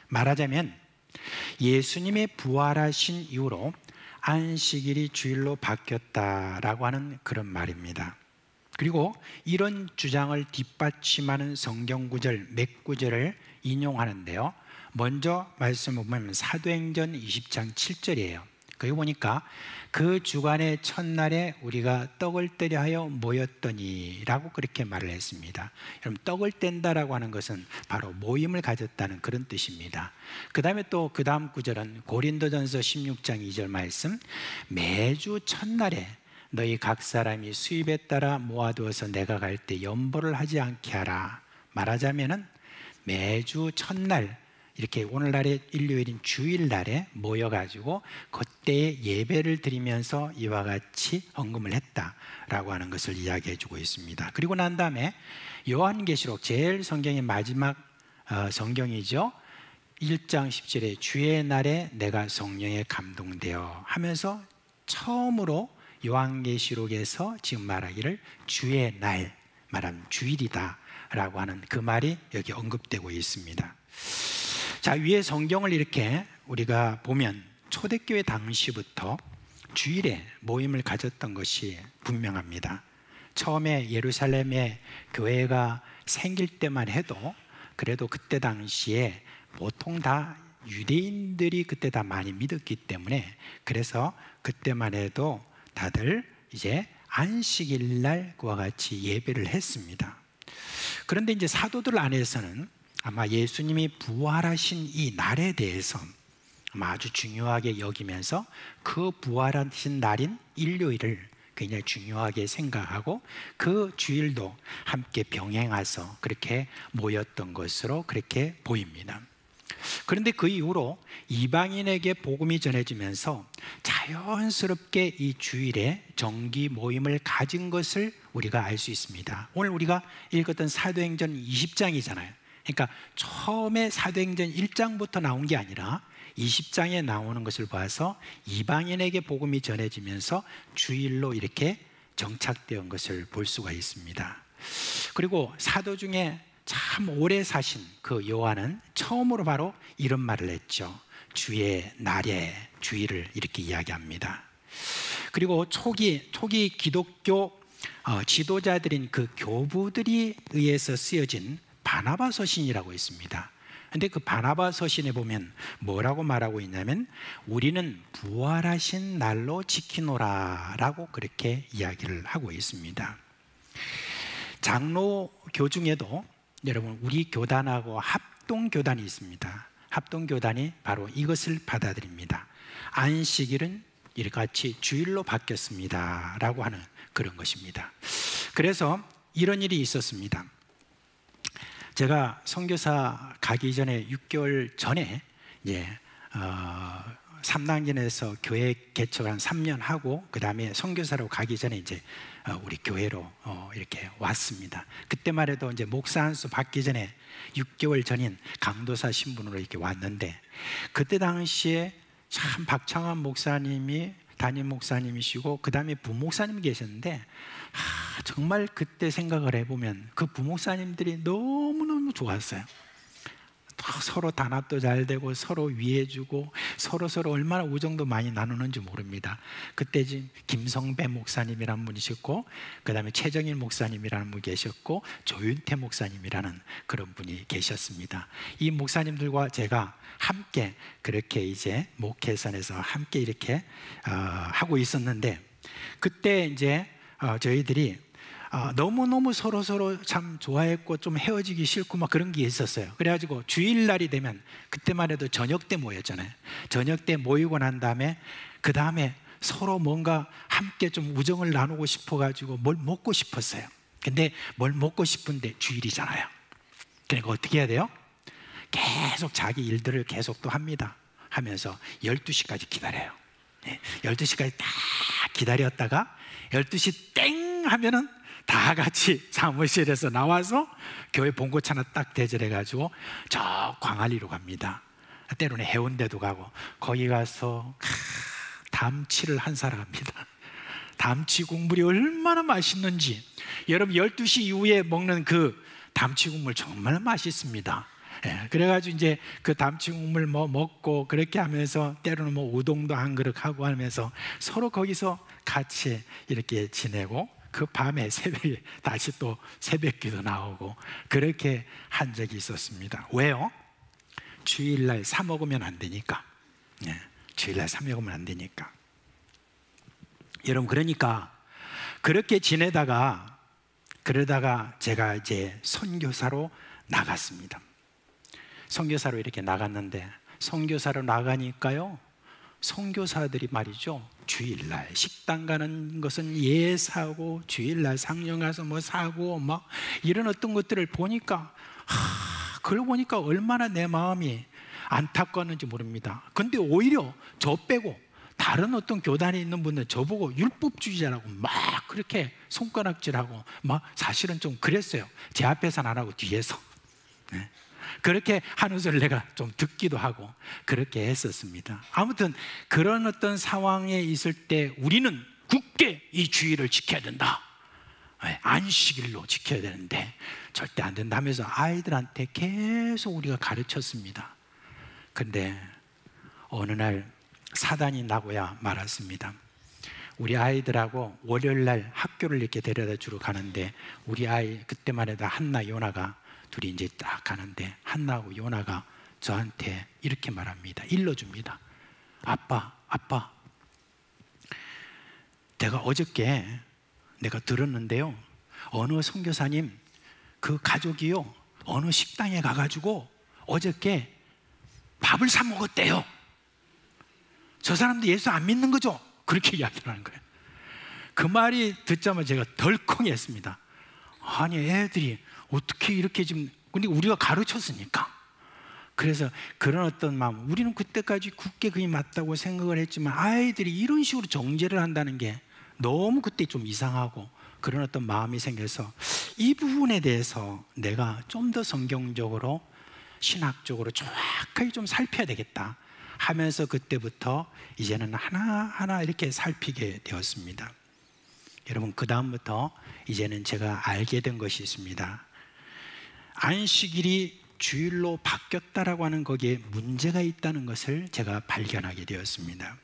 말하자면 예수님의 부활하신 이후로 안식일이 주일로 바뀌었다라고 하는 그런 말입니다. 그리고 이런 주장을 뒷받침하는 성경 구절 몇 구절을 인용하는데요. 먼저 말씀을 보면 사도행전 20장 7절이에요. 거기 보니까 그 주간의 첫날에 우리가 떡을 떼려 하여 모였더니 라고 그렇게 말을 했습니다. 여러분, 떡을 뗀다라고 하는 것은 바로 모임을 가졌다는 그런 뜻입니다. 그 다음에 또 그 다음 구절은 고린도전서 16장 2절 말씀, 매주 첫날에 너희 각 사람이 수입에 따라 모아두어서 내가 갈 때 연보를 하지 않게 하라. 말하자면은 매주 첫날, 이렇게 오늘날의 일요일인 주일날에 모여가지고 그때 예배를 드리면서 이와 같이 헌금을 했다라고 하는 것을 이야기해주고 있습니다. 그리고 난 다음에 요한계시록 제일 성경의 마지막 성경이죠. 1장 10절에 주의 날에 내가 성령에 감동되어 하면서 처음으로 요한계시록에서 지금 말하기를 주의 날, 말하면 주일이다 라고 하는 그 말이 여기 언급되고 있습니다. 자, 위에 성경을 이렇게 우리가 보면 초대교회 당시부터 주일에 모임을 가졌던 것이 분명합니다. 처음에 예루살렘에 교회가 생길 때만 해도 그래도 그때 당시에 보통 다 유대인들이 그때 다 많이 믿었기 때문에 그래서 그때만 해도 다들 이제 안식일 날 그와 같이 예배를 했습니다. 그런데 이제 사도들 안에서는 아마 예수님이 부활하신 이 날에 대해서 아마 아주 중요하게 여기면서 그 부활하신 날인 일요일을 굉장히 중요하게 생각하고 그 주일도 함께 병행해서 그렇게 모였던 것으로 그렇게 보입니다. 그런데 그 이후로 이방인에게 복음이 전해지면서 자연스럽게 이 주일에 정기 모임을 가진 것을 우리가 알 수 있습니다. 오늘 우리가 읽었던 사도행전 20장이잖아요. 그러니까 처음에 사도행전 1장부터 나온 게 아니라 20장에 나오는 것을 봐서 이방인에게 복음이 전해지면서 주일로 이렇게 정착되어 온 것을 볼 수가 있습니다. 그리고 사도 중에 참 오래 사신 그 요한은 처음으로 바로 이런 말을 했죠. 주의 날에 주일을 이렇게 이야기합니다. 그리고 초기 기독교 지도자들인 그 교부들이 의해서 쓰여진 바나바 서신이라고 있습니다. 근데 그 바나바 서신에 보면 뭐라고 말하고 있냐면 우리는 부활하신 날로 지키노라 라고 그렇게 이야기를 하고 있습니다. 장로교 중에도 여러분 우리 교단하고 합동교단이 있습니다. 합동교단이 바로 이것을 받아들입니다. 안식일은 이같이 주일로 바뀌었습니다 라고 하는 그런 것입니다. 그래서 이런 일이 있었습니다. 제가 선교사 가기 전에 6개월 전에 이제 삼당진에서 교회 개척을 한 3년 하고 그 다음에 선교사로 가기 전에 이제 우리 교회로 이렇게 왔습니다. 그때만 해도 이제 목사 한 수 받기 전에 6개월 전인 강도사 신분으로 이렇게 왔는데 그때 당시에 참 박창환 목사님이 담임 목사님이시고 그 다음에 부목사님 계셨는데 정말 그때 생각을 해보면 그 부목사님들이 너무너무 좋았어요. 서로 단합도 잘 되고 서로 위해주고 서로 얼마나 우정도 많이 나누는지 모릅니다. 그때 지금 김성배 목사님이라는 분이셨고 그 다음에 최정일 목사님이라는 분이 계셨고 조윤태 목사님이라는 그런 분이 계셨습니다. 이 목사님들과 제가 함께 그렇게 이제 목회선에서 함께 이렇게 하고 있었는데 그때 이제 저희들이 너무너무 서로 참 좋아했고 좀 헤어지기 싫고 막 그런 게 있었어요. 그래가지고 주일날이 되면 그때만 해도 저녁 때 모였잖아요. 저녁 때 모이고 난 다음에 그 다음에 서로 뭔가 함께 좀 우정을 나누고 싶어가지고 뭘 먹고 싶었어요. 근데 뭘 먹고 싶은데 주일이잖아요. 그러니까 어떻게 해야 돼요? 계속 자기 일들을 계속 또 합니다. 하면서 12시까지 기다려요. 12시까지 딱 기다렸다가 12시 땡 하면은 다 같이 사무실에서 나와서 교회 본고차 하나 딱 대절해가지고 저 광안리로 갑니다. 때로는 해운대도 가고 거기 가서 담치를 한 사람 합니다. 담치 국물이 얼마나 맛있는지 여러분 12시 이후에 먹는 그 담치 국물 정말 맛있습니다. 그래가지고 이제 그 담치 국물 뭐 먹고 그렇게 하면서 때로는 뭐 우동도 한 그릇 하고 하면서 서로 거기서 같이 이렇게 지내고 그 밤에 새벽에 다시 또 새벽기도 나오고 그렇게 한 적이 있었습니다. 왜요? 주일날 사 먹으면 안 되니까. 주일날 사 먹으면 안 되니까. 여러분, 그러니까 그렇게 지내다가 그러다가 제가 이제 선교사로 나갔습니다. 선교사로 이렇게 나갔는데, 선교사로 나가니까요, 선교사들이 말이죠, 주일날 식당 가는 것은 예사고, 주일날 상점 가서 뭐 사고, 막 이런 어떤 것들을 보니까, 그걸 보니까 얼마나 내 마음이 안타까웠는지 모릅니다. 근데 오히려 저 빼고 다른 어떤 교단에 있는 분들 저보고 율법주의자라고 막 그렇게 손가락질하고 막 사실은 좀 그랬어요. 제 앞에서는 안 하고 뒤에서. 그렇게 하는 소리를 내가 좀 듣기도 하고 그렇게 했었습니다. 아무튼 그런 어떤 상황에 있을 때 우리는 굳게 이 주의를 지켜야 된다. 안식일로 지켜야 되는데 절대 안 된다면서 아이들한테 계속 우리가 가르쳤습니다. 근데 어느 날 사단이 나고야 말았습니다. 우리 아이들하고 월요일날 학교를 이렇게 데려다 주러 가는데, 우리 아이 그때만 해도 한나 요나가 둘이 이제 딱 가는데, 한나하고 요나가 저한테 이렇게 말합니다. 일러줍니다. 아빠, 내가 어저께 내가 들었는데요, 어느 선교사님 그 가족이요, 어느 식당에 가가지고 어저께 밥을 사 먹었대요. 저 사람도 예수 안 믿는 거죠? 그렇게 이야기를 하는 거예요. 그 말이 듣자마자 제가 덜컹했습니다. 아니, 애들이 어떻게 이렇게 지금, 근데 우리가 가르쳤으니까. 그래서 그런 어떤 마음, 우리는 그때까지 굳게 그게 맞다고 생각을 했지만 아이들이 이런 식으로 정죄를 한다는 게 너무 그때 좀 이상하고, 그런 어떤 마음이 생겨서 이 부분에 대해서 내가 좀 더 성경적으로 신학적으로 정확하게 좀 살펴야 되겠다 하면서 그때부터 이제는 하나하나 이렇게 살피게 되었습니다. 여러분, 그 다음부터 이제는 제가 알게 된 것이 있습니다. 안식일이 주일로 바뀌었다라고 하는 거기에 문제가 있다는 것을 제가 발견하게 되었습니다.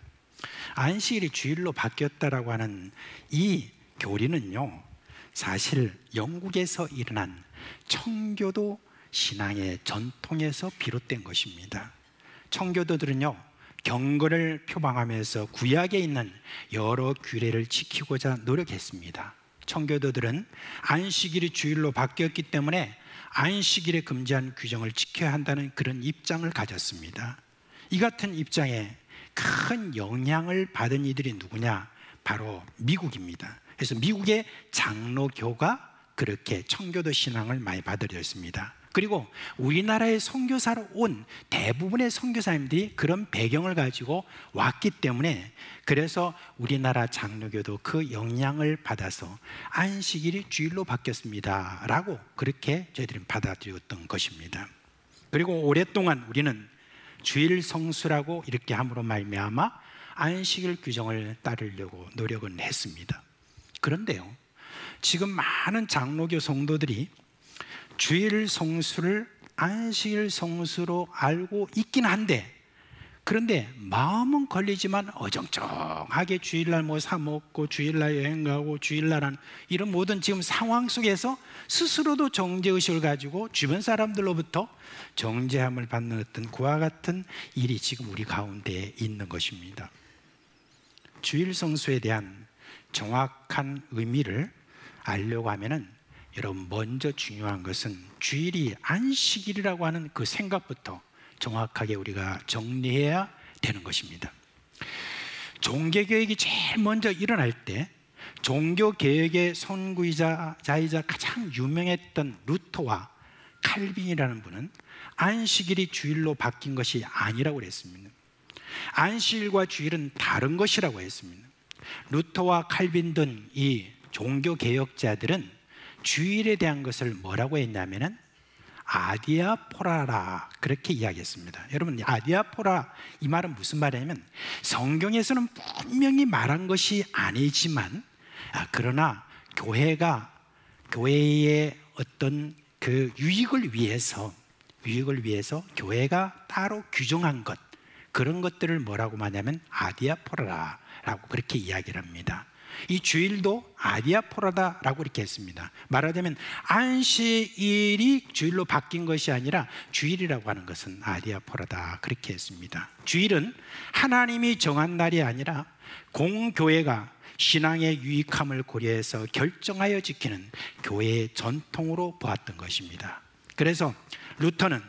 안식일이 주일로 바뀌었다라고 하는 이 교리는요, 사실 영국에서 일어난 청교도 신앙의 전통에서 비롯된 것입니다. 청교도들은요, 경건을 표방하면서 구약에 있는 여러 규례를 지키고자 노력했습니다. 청교도들은 안식일이 주일로 바뀌었기 때문에 안식일에 금지한 규정을 지켜야 한다는 그런 입장을 가졌습니다. 이 같은 입장에 큰 영향을 받은 이들이 누구냐? 바로 미국입니다. 그래서 미국의 장로교가 그렇게 청교도 신앙을 많이 받아들였습니다. 그리고 우리나라의 선교사로 온 대부분의 선교사님들이 그런 배경을 가지고 왔기 때문에, 그래서 우리나라 장로교도 그 영향을 받아서 안식일이 주일로 바뀌었습니다 라고 그렇게 저희들은 받아들였던 것입니다. 그리고 오랫동안 우리는 주일 성수라고 이렇게 함으로 말미암아 안식일 규정을 따르려고 노력은 했습니다. 그런데요, 지금 많은 장로교 성도들이 주일 성수를 안식일 성수로 알고 있긴 한데, 그런데 마음은 걸리지만 어정쩡하게 주일날 뭐 사 먹고 주일날 여행 가고 주일날 한 이런 모든 지금 상황 속에서 스스로도 정죄의식을 가지고 주변 사람들로부터 정죄함을 받는 어떤 그와 같은 일이 지금 우리 가운데 있는 것입니다. 주일 성수에 대한 정확한 의미를 알려고 하면은, 여러분, 먼저 중요한 것은 주일이 안식일이라고 하는 그 생각부터 정확하게 우리가 정리해야 되는 것입니다. 종교개혁이 제일 먼저 일어날 때 종교개혁의 선구자이자 가장 유명했던 루터와 칼빈이라는 분은 안식일이 주일로 바뀐 것이 아니라고 그랬습니다. 안식일과 주일은 다른 것이라고 했습니다. 루터와 칼빈 등 이 종교개혁자들은 주일에 대한 것을 뭐라고 했냐면은 아디아포라라 그렇게 이야기했습니다. 여러분, 아디아포라 이 말은 무슨 말이냐면, 성경에서는 분명히 말한 것이 아니지만 그러나 교회의 어떤 그 유익을 위해서 교회가 따로 규정한 것, 그런 것들을 뭐라고 하냐면 아디아포라라고 그렇게 이야기를 합니다. 이 주일도 아디아포라다라고 이렇게 했습니다. 말하자면 안식일이 주일로 바뀐 것이 아니라 주일이라고 하는 것은 아디아포라다 그렇게 했습니다. 주일은 하나님이 정한 날이 아니라 공교회가 신앙의 유익함을 고려해서 결정하여 지키는 교회의 전통으로 보았던 것입니다. 그래서 루터는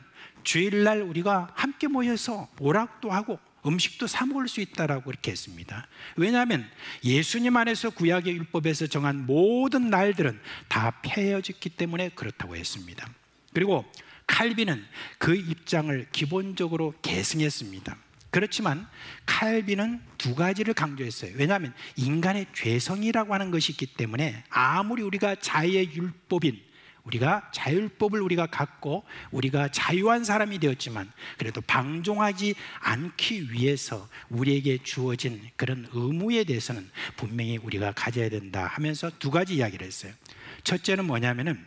주일날 우리가 함께 모여서 오락도 하고 음식도 사 먹을 수 있다라고 이렇게 했습니다. 왜냐하면 예수님 안에서 구약의 율법에서 정한 모든 날들은 다 폐허졌기 때문에 그렇다고 했습니다. 그리고 칼빈은 그 입장을 기본적으로 계승했습니다. 그렇지만 칼빈은 두 가지를 강조했어요. 왜냐하면 인간의 죄성이라고 하는 것이 있기 때문에 아무리 우리가 자유의 율법인 우리가 자율법을 우리가 갖고 우리가 자유한 사람이 되었지만 그래도 방종하지 않기 위해서 우리에게 주어진 그런 의무에 대해서는 분명히 우리가 가져야 된다 하면서 두 가지 이야기를 했어요. 첫째는 뭐냐면은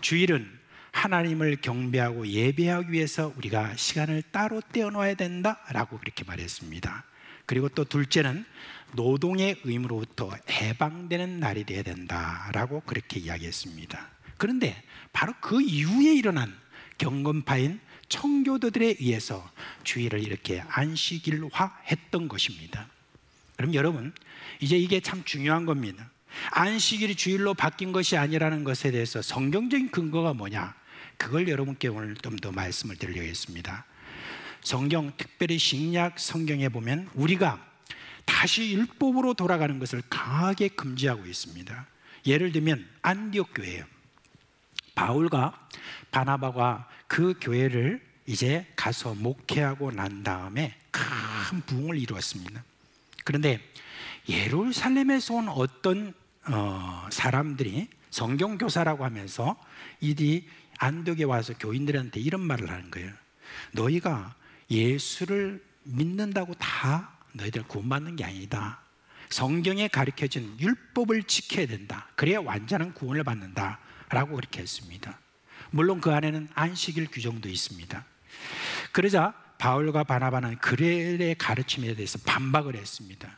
주일은 하나님을 경배하고 예배하기 위해서 우리가 시간을 따로 떼어놓아야 된다라고 그렇게 말했습니다. 그리고 또 둘째는 노동의 의무로부터 해방되는 날이 되어야 된다라고 그렇게 이야기했습니다. 그런데 바로 그 이후에 일어난 경건파인 청교도들에 의해서 주일을 이렇게 안식일화했던 것입니다. 그럼 여러분, 이제 이게 참 중요한 겁니다. 안식일이 주일로 바뀐 것이 아니라는 것에 대해서 성경적인 근거가 뭐냐? 그걸 여러분께 오늘 좀 더 말씀을 드리겠습니다. 성경, 특별히 신약 성경에 보면 우리가 다시 율법으로 돌아가는 것을 강하게 금지하고 있습니다. 예를 들면 안디옥 교회예요. 바울과 바나바가 그 교회를 이제 가서 목회하고 난 다음에 큰 부흥을 이루었습니다. 그런데 예루살렘에서 온 어떤 사람들이 성경교사라고 하면서 이들이 안디옥에 와서 교인들한테 이런 말을 하는 거예요. 너희가 예수를 믿는다고 다 너희들 구원받는 게 아니다. 성경에 가르쳐진 율법을 지켜야 된다. 그래야 완전한 구원을 받는다 라고 그렇게 했습니다. 물론 그 안에는 안식일 규정도 있습니다. 그러자 바울과 바나바는 그들의 가르침에 대해서 반박을 했습니다.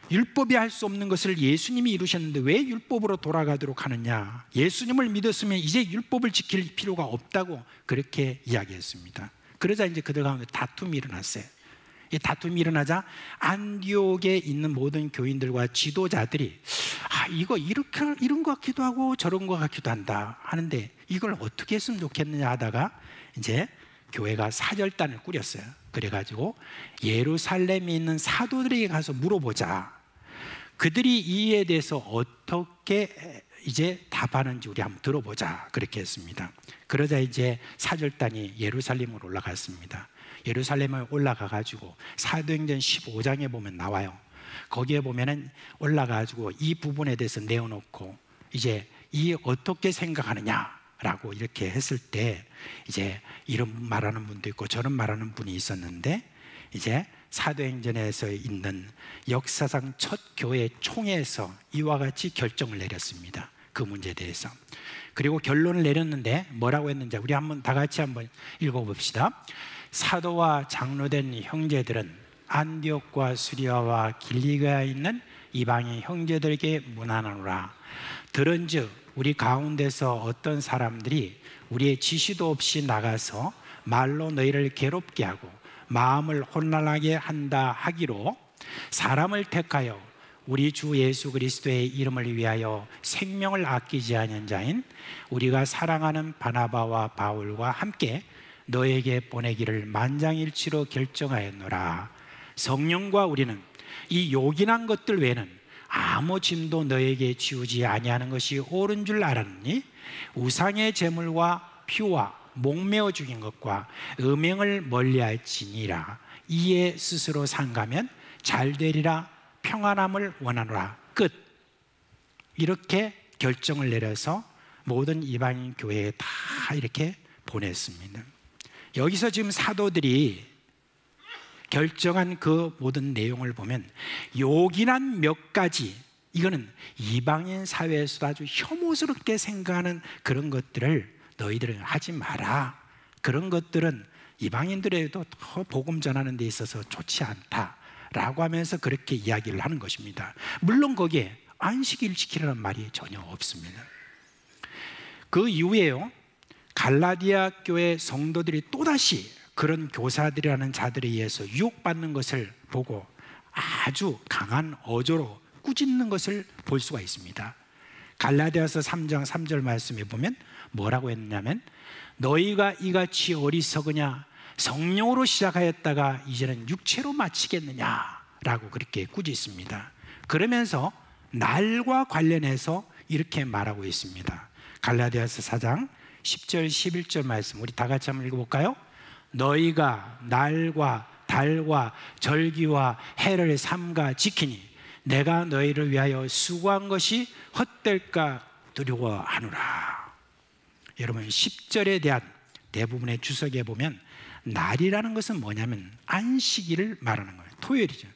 율법이 할 수 없는 것을 예수님이 이루셨는데 왜 율법으로 돌아가도록 하느냐? 예수님을 믿었으면 이제 율법을 지킬 필요가 없다고 그렇게 이야기했습니다. 그러자 이제 그들 가운데 다툼이 일어났어요. 이 다툼이 일어나자 안디옥에 있는 모든 교인들과 지도자들이 이거 이렇게 이런 것 같기도 하고 저런 것 같기도 한다 하는데 이걸 어떻게 했으면 좋겠느냐 하다가 이제 교회가 사절단을 꾸렸어요. 그래가지고 예루살렘에 있는 사도들에게 가서 물어보자. 그들이 이에 대해서 어떻게 이제 답하는지 우리 한번 들어보자. 그렇게 했습니다. 그러자 이제 사절단이 예루살렘으로 올라갔습니다. 예루살렘에 올라가가지고 사도행전 15장에 보면 나와요. 거기에 보면은 올라가지고 이 부분에 대해서 내어놓고 이제 이 어떻게 생각하느냐라고 이렇게 했을 때 이제 이런 말하는 분도 있고 저런 말하는 분이 있었는데 이제 사도행전에서 있는 역사상 첫 교회 총회에서 이와 같이 결정을 내렸습니다. 그 문제에 대해서. 그리고 결론을 내렸는데 뭐라고 했는지 우리 한번 다 같이 한번 읽어봅시다. 사도와 장로된 형제들은 안디옥과 수리아와 길리가에 있는 이방인 형제들에게 문안하노라. 들은즉 우리 가운데서 어떤 사람들이 우리의 지시도 없이 나가서 말로 너희를 괴롭게 하고 마음을 혼란하게 한다 하기로 사람을 택하여 우리 주 예수 그리스도의 이름을 위하여 생명을 아끼지 않은 자인 우리가 사랑하는 바나바와 바울과 함께 너에게 보내기를 만장일치로 결정하였노라. 성령과 우리는 이 요긴한 것들 외에는 아무 짐도 너에게 지우지 아니하는 것이 옳은 줄 알았니? 우상의 제물과 피와 목매어 죽인 것과 음행을 멀리할지니라. 이에 스스로 상가면 잘되리라. 평안함을 원하노라. 끝. 이렇게 결정을 내려서 모든 이방인 교회에 다 이렇게 보냈습니다. 여기서 지금 사도들이 결정한 그 모든 내용을 보면 요긴한 몇 가지, 이거는 이방인 사회에서도 아주 혐오스럽게 생각하는 그런 것들을 너희들은 하지 마라. 그런 것들은 이방인들에게도 더 복음 전하는 데 있어서 좋지 않다 라고 하면서 그렇게 이야기를 하는 것입니다. 물론 거기에 안식일 지키라는 말이 전혀 없습니다. 그 이후에요, 갈라디아 교회 성도들이 또다시 그런 교사들이라는 자들에 의해서 유혹받는 것을 보고 아주 강한 어조로 꾸짖는 것을 볼 수가 있습니다. 갈라디아서 3장 3절 말씀에 보면 뭐라고 했냐면, 너희가 이같이 어리석으냐, 성령으로 시작하였다가 이제는 육체로 마치겠느냐 라고 그렇게 꾸짖습니다. 그러면서 날과 관련해서 이렇게 말하고 있습니다. 갈라디아서 4장 10절 11절 말씀 우리 다 같이 한번 읽어볼까요? 너희가 날과 달과 절기와 해를 삼가 지키니 내가 너희를 위하여 수고한 것이 헛될까 두려워하노라. 여러분 10절에 대한 대부분의 주석에 보면 날이라는 것은 뭐냐면 안식일을 말하는 거예요. 토요일이죠.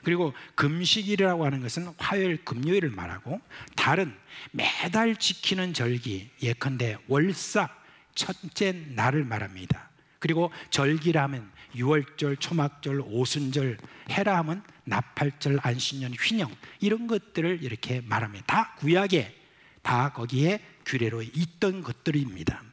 그리고 금식일이라고 하는 것은 화요일, 금요일을 말하고, 달은 매달 지키는 절기, 예컨대 월사, 첫째 날을 말합니다. 그리고 절기라 하면 유월절, 초막절, 오순절, 해라 하면 나팔절, 안식년, 휘령, 이런 것들을 이렇게 말합니다. 다 구약에, 다 거기에 규례로 있던 것들입니다.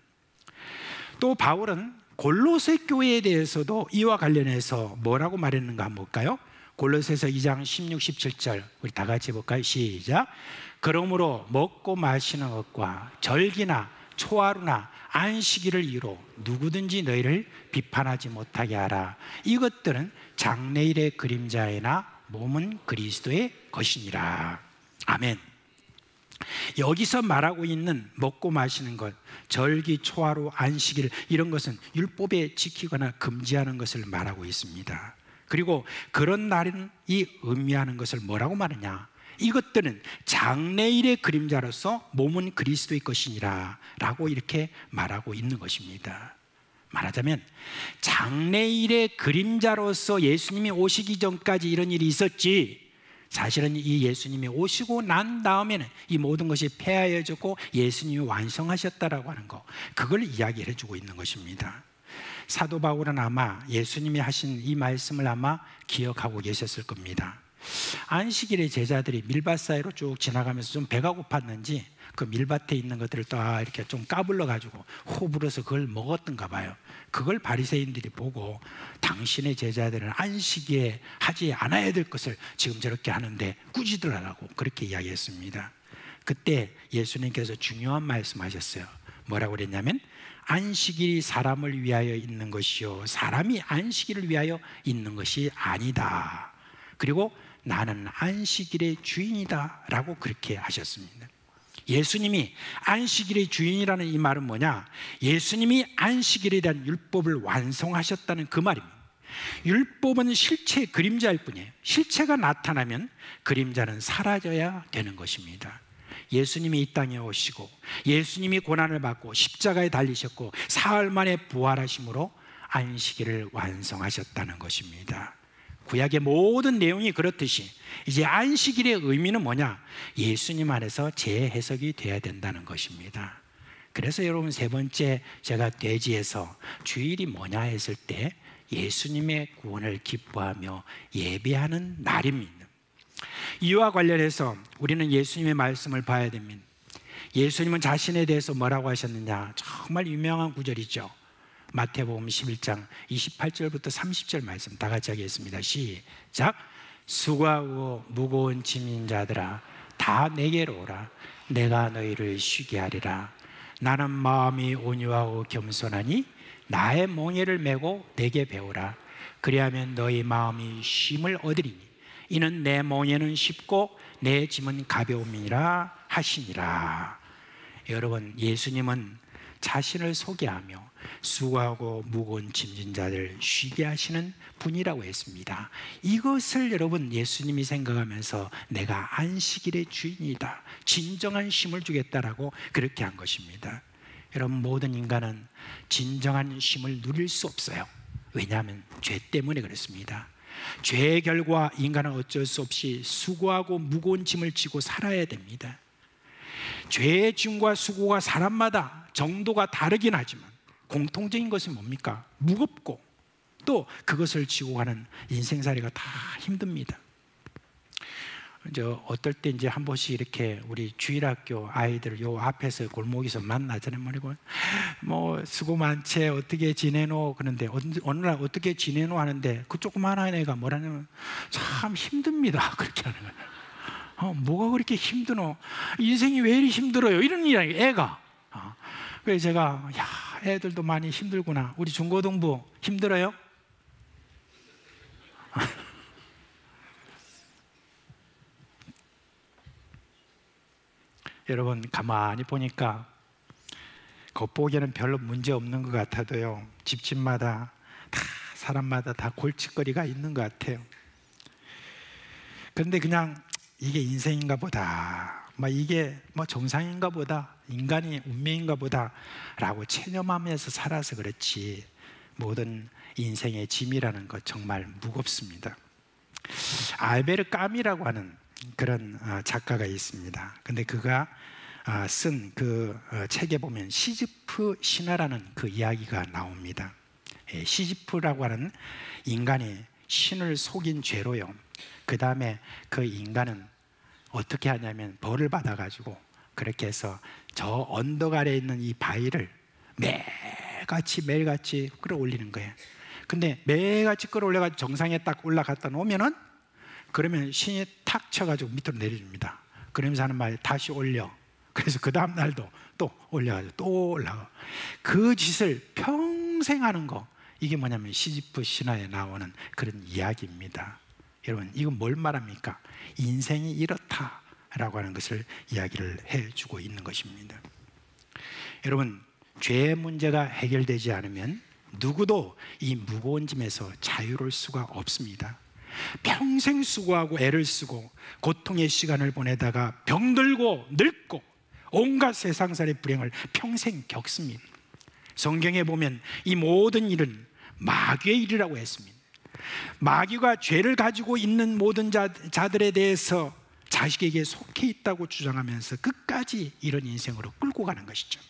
또 바울은 골로새 교회에 대해서도 이와 관련해서 뭐라고 말했는가 한번 볼까요? 골로새서 2장 16, 17절 우리 다 같이 볼까요? 시작. 그러므로 먹고 마시는 것과 절기나 초하루나 안식일을 이유로 누구든지 너희를 비판하지 못하게 하라. 이것들은 장래일의 그림자이나 몸은 그리스도의 것이니라. 아멘. 여기서 말하고 있는 먹고 마시는 것, 절기, 초하루, 안식일, 이런 것은 율법에 지키거나 금지하는 것을 말하고 있습니다. 그리고 그런 날은 이 의미하는 것을 뭐라고 말하냐, 이것들은 장래일의 그림자로서 몸은 그리스도의 것이니라 라고 이렇게 말하고 있는 것입니다. 말하자면 장래일의 그림자로서 예수님이 오시기 전까지 이런 일이 있었지, 사실은 이 예수님이 오시고 난 다음에는 이 모든 것이 폐하여졌고 예수님이 완성하셨다라고 하는 거, 그걸 이야기를 해주고 있는 것입니다. 사도 바울은 아마 예수님이 하신 이 말씀을 아마 기억하고 계셨을 겁니다. 안식일에 제자들이 밀밭 사이로 쭉 지나가면서 좀 배가 고팠는지 그 밀밭에 있는 것들을 또 이렇게 좀 까불러 가지고 호불어서 그걸 먹었던가 봐요. 그걸 바리새인들이 보고 당신의 제자들은 안식일에 하지 않아야 될 것을 지금 저렇게 하는데 꾸짖으라고 그렇게 이야기했습니다. 그때 예수님께서 중요한 말씀하셨어요. 뭐라고 그랬냐면, 안식일이 사람을 위하여 있는 것이요 사람이 안식일을 위하여 있는 것이 아니다. 그리고 나는 안식일의 주인이다 라고 그렇게 하셨습니다. 예수님이 안식일의 주인이라는 이 말은 뭐냐, 예수님이 안식일에 대한 율법을 완성하셨다는 그 말입니다. 율법은 실체의 그림자일 뿐이에요. 실체가 나타나면 그림자는 사라져야 되는 것입니다. 예수님이 이 땅에 오시고 예수님이 고난을 받고 십자가에 달리셨고 사흘 만에 부활하심으로 안식일을 완성하셨다는 것입니다. 구약의 모든 내용이 그렇듯이 이제 안식일의 의미는 뭐냐, 예수님 안에서 재해석이 돼야 된다는 것입니다. 그래서 여러분 세 번째 제가 돼지에서 주일이 뭐냐 했을 때 예수님의 구원을 기뻐하며 예배하는 날입니다. 이와 관련해서 우리는 예수님의 말씀을 봐야 됩니다. 예수님은 자신에 대해서 뭐라고 하셨느냐, 정말 유명한 구절이죠. 마태복음 11장 28절부터 30절 말씀 다 같이 하겠습니다. 시작. 수고하고 무거운 짐진 자들아 다 내게로 오라. 내가 너희를 쉬게 하리라. 나는 마음이 온유하고 겸손하니 나의 멍에를 메고 내게 배우라. 그리하면 너희 마음이 쉼을 얻으리니 이는 내 멍에는 쉽고 내 짐은 가벼움이라 하시니라. 여러분, 예수님은 자신을 소개하며 수고하고 무거운 짐진 자들 쉬게 하시는 분이라고 했습니다. 이것을 여러분 예수님이 생각하면서 내가 안식일의 주인이다, 진정한 쉼을 주겠다라고 그렇게 한 것입니다. 여러분, 모든 인간은 진정한 쉼을 누릴 수 없어요. 왜냐하면 죄 때문에 그렇습니다. 죄의 결과 인간은 어쩔 수 없이 수고하고 무거운 짐을 지고 살아야 됩니다. 죄의 짐과 수고가 사람마다 정도가 다르긴 하지만 공통적인 것은 뭡니까? 무겁고 또 그것을 지고 가는 인생살이가 다 힘듭니다. 어떨 때 이제 한 번씩 이렇게 우리 주일학교 아이들 요 앞에서 골목에서 만나잖아요. 뭐 수고 많지 어떻게 지내노 그런데 어느 날 어떻게 지내노 하는데 그 조그마한 애가 뭐라냐면 참 힘듭니다 그렇게 하는 거예요. 뭐가 그렇게 힘드노? 인생이 왜 이리 힘들어요? 이런 이야기 애가. 그래서 제가 야 애들도 많이 힘들구나. 우리 중고등부 힘들어요? 여러분 가만히 보니까 겉보기에는 별로 문제 없는 것 같아도요 집집마다 다 사람마다 다 골칫거리가 있는 것 같아요. 그런데 그냥 이게 인생인가 보다, 이게 정상인가 보다, 인간이 운명인가 보다 라고 체념하면서 살아서 그렇지 모든 인생의 짐이라는 것 정말 무겁습니다. 알베르 까미라고 하는 그런 작가가 있습니다. 근데 그가 쓴 그 책에 보면 시지프 신화라는 그 이야기가 나옵니다. 시지프라고 하는 인간이 신을 속인 죄로요. 그 다음에 그 인간은 어떻게 하냐면 벌을 받아가지고 그렇게 해서 저 언덕 아래에 있는 이 바위를 매일같이 끌어올리는 거예요. 근데 매일같이 끌어올려가지고 정상에 딱 올라갔다 놓으면은 그러면 신이 탁 쳐가지고 밑으로 내려줍니다. 그러면서 하는 말이 다시 올려. 그래서 그 다음 날도 또 올려가지고 또 올라가. 그 짓을 평생 하는 거, 이게 뭐냐면 시지프 신화에 나오는 그런 이야기입니다. 여러분 이건 뭘 말합니까? 인생이 이렇다라고 하는 것을 이야기를 해주고 있는 것입니다. 여러분 죄의 문제가 해결되지 않으면 누구도 이 무거운 짐에서 자유로울 수가 없습니다. 평생 수고하고 애를 쓰고 고통의 시간을 보내다가 병들고 늙고 온갖 세상살의 불행을 평생 겪습니다. 성경에 보면 이 모든 일은 마귀의 일이라고 했습니다. 마귀가 죄를 가지고 있는 모든 자들에 대해서 자식에게 속해 있다고 주장하면서 끝까지 이런 인생으로 끌고 가는 것이죠.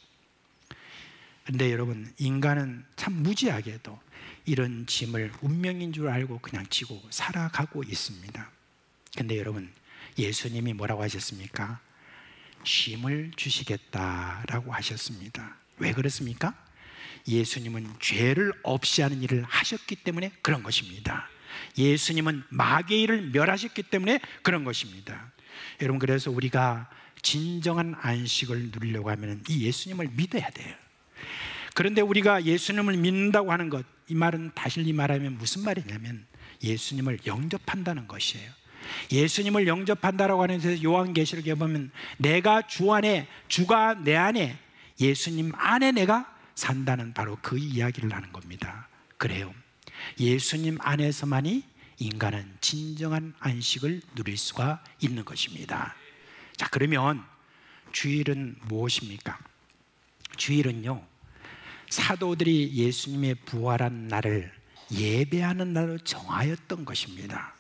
그런데 여러분 인간은 참 무지하게도 이런 짐을 운명인 줄 알고 그냥 지고 살아가고 있습니다. 그런데 여러분 예수님이 뭐라고 하셨습니까? 쉼을 주시겠다라고 하셨습니다. 왜 그렇습니까? 예수님은 죄를 없이 하는 일을 하셨기 때문에 그런 것입니다. 예수님은 마귀의 일을 멸하셨기 때문에 그런 것입니다. 여러분 그래서 우리가 진정한 안식을 누리려고 하면 이 예수님을 믿어야 돼요. 그런데 우리가 예수님을 믿는다고 하는 것, 이 말은 다시 말하면 무슨 말이냐면 예수님을 영접한다는 것이에요. 예수님을 영접한다라고 하는 데서 요한계시록에 보면 내가 주 안에, 주가 내 안에, 예수님 안에 내가 산다는 바로 그 이야기를 하는 겁니다. 그래요. 예수님 안에서만이 인간은 진정한 안식을 누릴 수가 있는 것입니다. 자, 그러면 주일은 무엇입니까? 주일은요, 사도들이 예수님의 부활한 날을 예배하는 날로 정하였던 것입니다.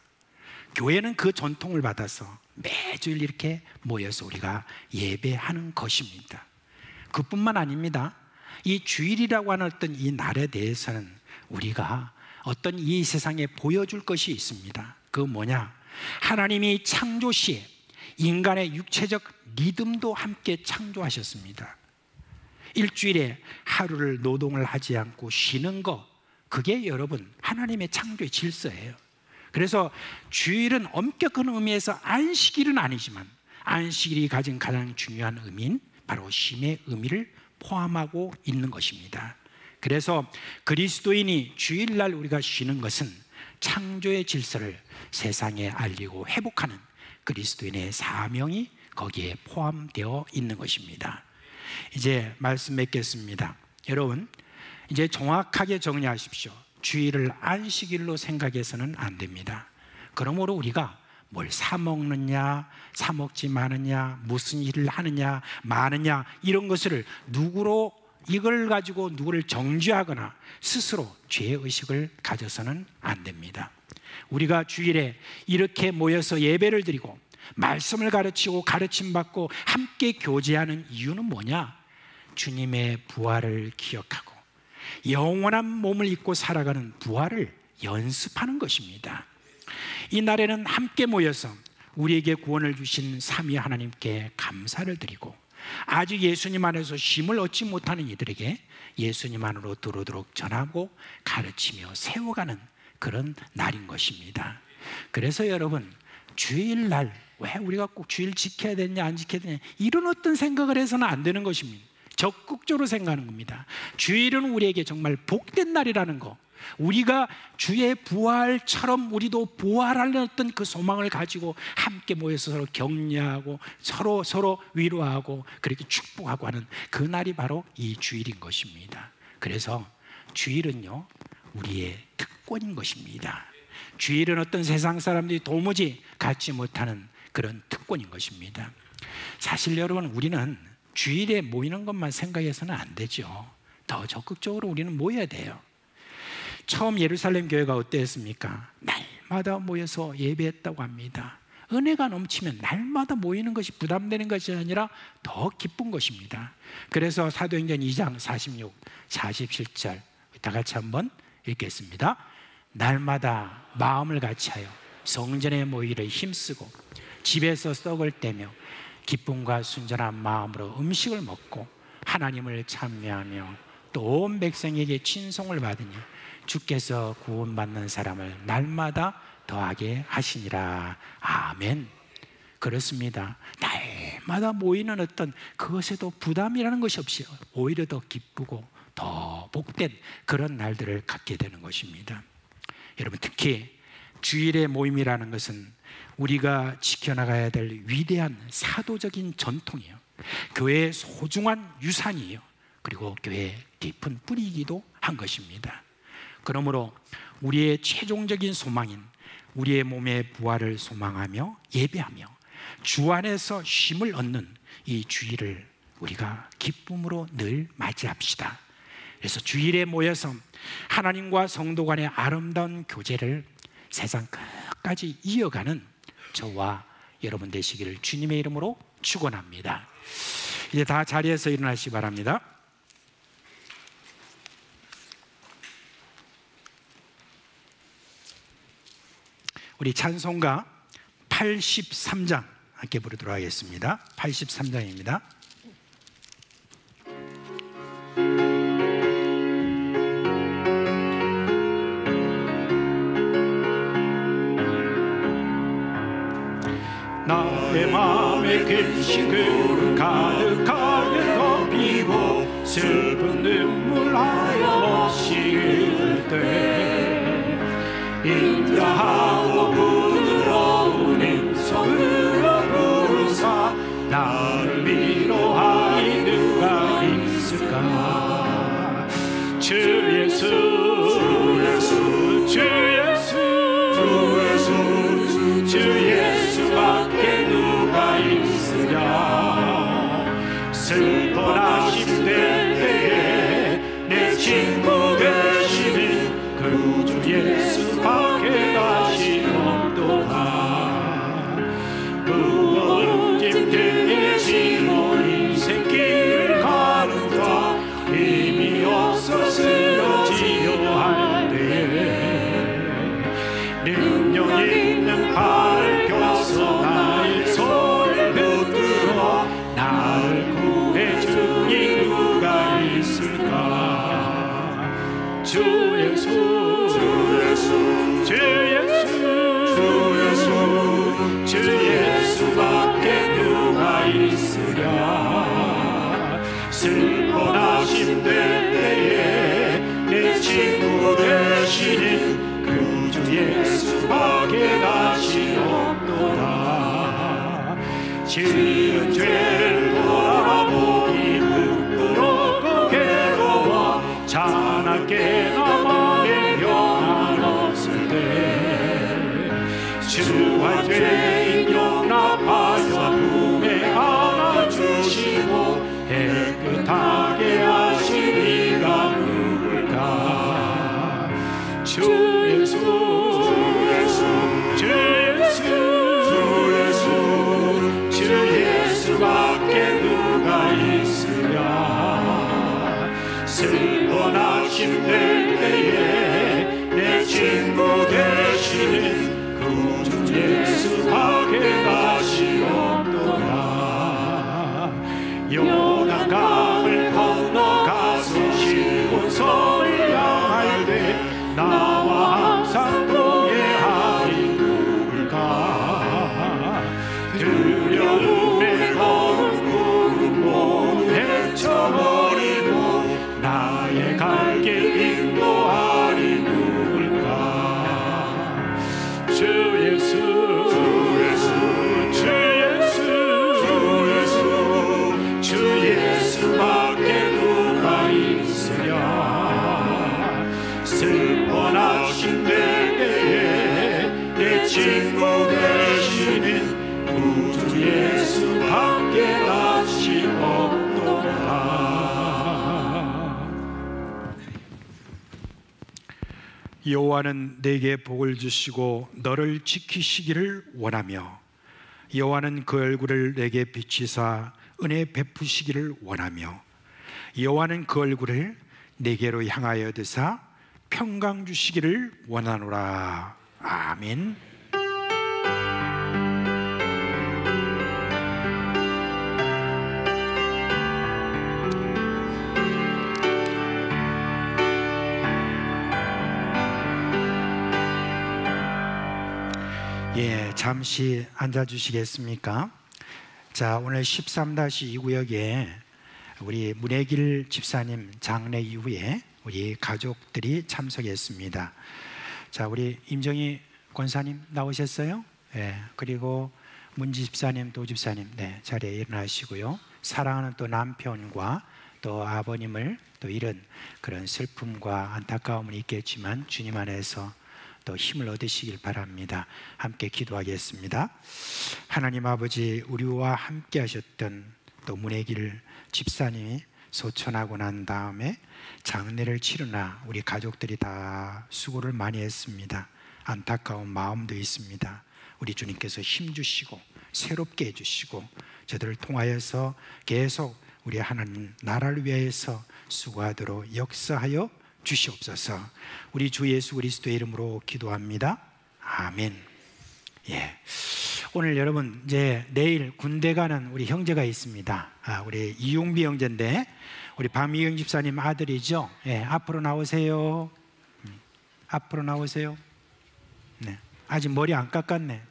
교회는 그 전통을 받아서 매주일 이렇게 모여서 우리가 예배하는 것입니다. 그뿐만 아닙니다. 이 주일이라고 하는 어떤 이 날에 대해서는 우리가 어떤 이 세상에 보여줄 것이 있습니다. 그 뭐냐? 하나님이 창조 시에 인간의 육체적 리듬도 함께 창조하셨습니다. 일주일에 하루를 노동을 하지 않고 쉬는 것, 그게 여러분 하나님의 창조의 질서예요. 그래서 주일은 엄격한 의미에서 안식일은 아니지만 안식일이 가진 가장 중요한 의미인 바로 쉼의 의미를 포함하고 있는 것입니다. 그래서 그리스도인이 주일날 우리가 쉬는 것은 창조의 질서를 세상에 알리고 회복하는 그리스도인의 사명이 거기에 포함되어 있는 것입니다. 이제 말씀 맺겠습니다. 여러분 이제 정확하게 정리하십시오. 주일을 안식일로 생각해서는 안 됩니다. 그러므로 우리가 뭘 사 먹느냐, 사 먹지 마느냐, 무슨 일을 하느냐, 마느냐 이런 것을 누구로 이걸 가지고 누구를 정죄하거나 스스로 죄의식을 가져서는 안 됩니다. 우리가 주일에 이렇게 모여서 예배를 드리고 말씀을 가르치고 가르침받고 함께 교제하는 이유는 뭐냐? 주님의 부활을 기억하고 영원한 몸을 입고 살아가는 부활을 연습하는 것입니다. 이 날에는 함께 모여서 우리에게 구원을 주신 삼위 하나님께 감사를 드리고, 아직 예수님 안에서 쉼을 얻지 못하는 이들에게 예수님 안으로 들어오도록 전하고 가르치며 세워가는 그런 날인 것입니다. 그래서 여러분, 주일날 왜 우리가 꼭 주일 지켜야 되냐 안 지켜야 되냐 이런 어떤 생각을 해서는 안 되는 것입니다. 적극적으로 생각하는 겁니다. 주일은 우리에게 정말 복된 날이라는 거, 우리가 주의 부활처럼 우리도 부활하는 어떤 그 소망을 가지고 함께 모여서 서로 격려하고 서로 위로하고 그렇게 축복하고 하는 그 날이 바로 이 주일인 것입니다. 그래서 주일은요, 우리의 특권인 것입니다. 주일은 어떤 세상 사람들이 도무지 갖지 못하는 그런 특권인 것입니다. 사실 여러분, 우리는 주일에 모이는 것만 생각해서는 안 되죠. 더 적극적으로 우리는 모여야 돼요. 처음 예루살렘 교회가 어땠습니까? 날마다 모여서 예배했다고 합니다. 은혜가 넘치면 날마다 모이는 것이 부담되는 것이 아니라 더 기쁜 것입니다. 그래서 사도행전 2장 46, 47절 다 같이 한번 읽겠습니다. 날마다 마음을 같이하여 성전에 모이기를 힘쓰고 집에서 떡을 떼며 기쁨과 순전한 마음으로 음식을 먹고 하나님을 찬미하며 또 온 백성에게 친송을 받으니 주께서 구원받는 사람을 날마다 더하게 하시니라. 아멘. 그렇습니다. 날마다 모이는 어떤 그것에도 부담이라는 것이 없이 오히려 더 기쁘고 더 복된 그런 날들을 갖게 되는 것입니다. 여러분, 특히 주일의 모임이라는 것은 우리가 지켜나가야 될 위대한 사도적인 전통이에요. 교회의 소중한 유산이에요. 그리고 교회의 깊은 뿌리이기도 한 것입니다. 그러므로 우리의 최종적인 소망인 우리의 몸의 부활을 소망하며 예배하며 주 안에서 쉼을 얻는 이 주일을 우리가 기쁨으로 늘 맞이합시다. 그래서 주일에 모여서 하나님과 성도 간의 아름다운 교제를 세상 끝까지 이어가는 저와 여러분 되시기를 주님의 이름으로 축원합니다. 이제 다 자리에서 일어나시기 바랍니다. 우리 찬송가 83장 함께 부르도록 하겠습니다. 83장입니다. 나의 맘에 근심 그릇 가득하게 덮이고 슬픈 눈물 하염없이 흐를 때 인자하고 부드러운 음성으로 부르사 나를 위로하니 누가 있을까. 주 예수 주 예수 주 예수 주 예수 주 예수밖에 누가 있으랴. 슬퍼하심 될 때에 내 친구 되시는 그 주 예수밖에 다시 없도다. 무엇 힘들게 지고 인생 길을 가는가 힘이 없어 쓰러지려 할 때에 능력 있는 팔을 껴서 나의 손을 붙들어 나를 구해주니 누가 있을까. 주 예수 주 예수 주 예수 주 예수밖에 누가 있으랴. 슬퍼하심 될 때에 내 친구 되시는 그 주 예수밖에 다시 없도다. 지은 죄를 돌아보기 부끄럽고 괴로워 자나게 나만의 영안 없을 때 주와 죄인 용납하여 품에 안아주시고 깨끗하게 하시리가 누굴까. 주 예수 주 예수 주 예수밖에 누가 있으랴. 슬퍼하심 하신 때에 내 친구 되시는 구주 예수 밖에 다시 없더라. 요단강을 건너가서 시온성을 향할 때 나와 항상 동행하리 누굴까. 두려움에 거는 구름 모두 헤쳐버리고 나의 갈 길 인도하리 누굴까. 주 예수 주 예수 주 예수 주 예수밖에 누가 있으랴. 슬퍼하신 때에 내 친구 되시는 구주 예수밖에 다시 없더라. 여호와는 내게 복을 주시고 너를 지키시기를 원하며 여호와는 그 얼굴을 내게 비치사 은혜 베푸시기를 원하며 여호와는 그 얼굴을 내게로 향하여 드사 평강 주시기를 원하노라. 아멘. 예, 잠시 앉아 주시겠습니까? 자, 오늘 13-2 구역에 우리 문혜길 집사님 장례 이후에 우리 가족들이 참석했습니다. 자, 우리 임정희 권사님 나오셨어요? 예, 그리고 문지 집사님, 도 집사님, 네, 자리에 일어나시고요. 사랑하는 또 남편과 또 아버님을 또 이런 그런 슬픔과 안타까움은 있겠지만 주님 안에서 또 힘을 얻으시길 바랍니다. 함께 기도하겠습니다. 하나님 아버지, 우리와 함께 하셨던 또 문혜길 집사님이 소천하고 난 다음에 장례를 치르나 우리 가족들이 다 수고를 많이 했습니다. 안타까운 마음도 있습니다. 우리 주님께서 힘주시고 새롭게 해주시고 저들을 통하여서 계속 우리 하나님 나라를 위하여서 수고하도록 역사하여 주시옵소서. 우리 주 예수 그리스도의 이름으로 기도합니다. 아멘. 예. 오늘 여러분 이제 내일 군대 가는 우리 형제가 있습니다. 우리 이용비 형제인데 우리 박미경 집사님 아들이죠. 예, 앞으로 나오세요. 앞으로 나오세요. 네, 아직 머리 안 깎았네.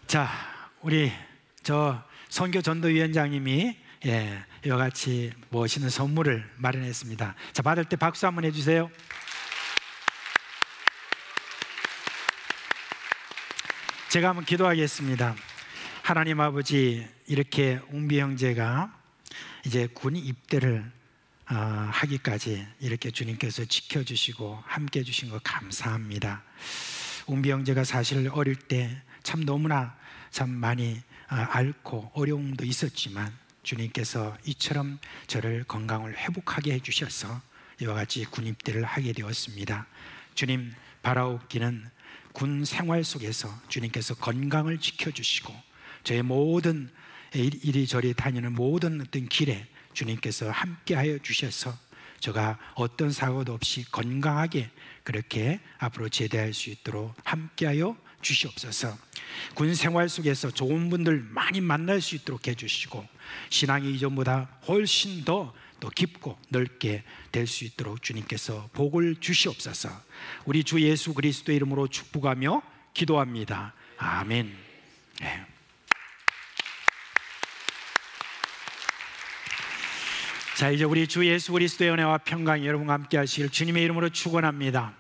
자, 우리 저 선교 전도위원장님이 이와 같이 멋있는 선물을 마련했습니다. 자, 받을 때 박수 한번 해주세요. 제가 한번 기도하겠습니다. 하나님 아버지, 이렇게 웅비 형제가 이제 군 입대를 하기까지 이렇게 주님께서 지켜주시고 함께 해주신 거 감사합니다. 웅비 형제가 사실 어릴 때 참 너무나 참 많이 앓고 어려움도 있었지만 주님께서 이처럼 저를 건강을 회복하게 해주셔서 이와 같이 군 입대를 하게 되었습니다. 주님 바라옵기는 군 생활 속에서 주님께서 건강을 지켜주시고 저의 모든 이리저리 다니는 모든 어떤 길에 주님께서 함께하여 주셔서 제가 어떤 사고도 없이 건강하게 그렇게 앞으로 제대할 수 있도록 함께하여 주시옵소서. 군 생활 속에서 좋은 분들 많이 만날 수 있도록 해주시고 신앙이 이전보다 훨씬 더 깊고 넓게 될 수 있도록 주님께서 복을 주시옵소서. 우리 주 예수 그리스도의 이름으로 축복하며 기도합니다. 아멘. 네. 자, 이제 우리 주 예수 그리스도의 은혜와 평강이 여러분과 함께 하시길 주님의 이름으로 축원합니다.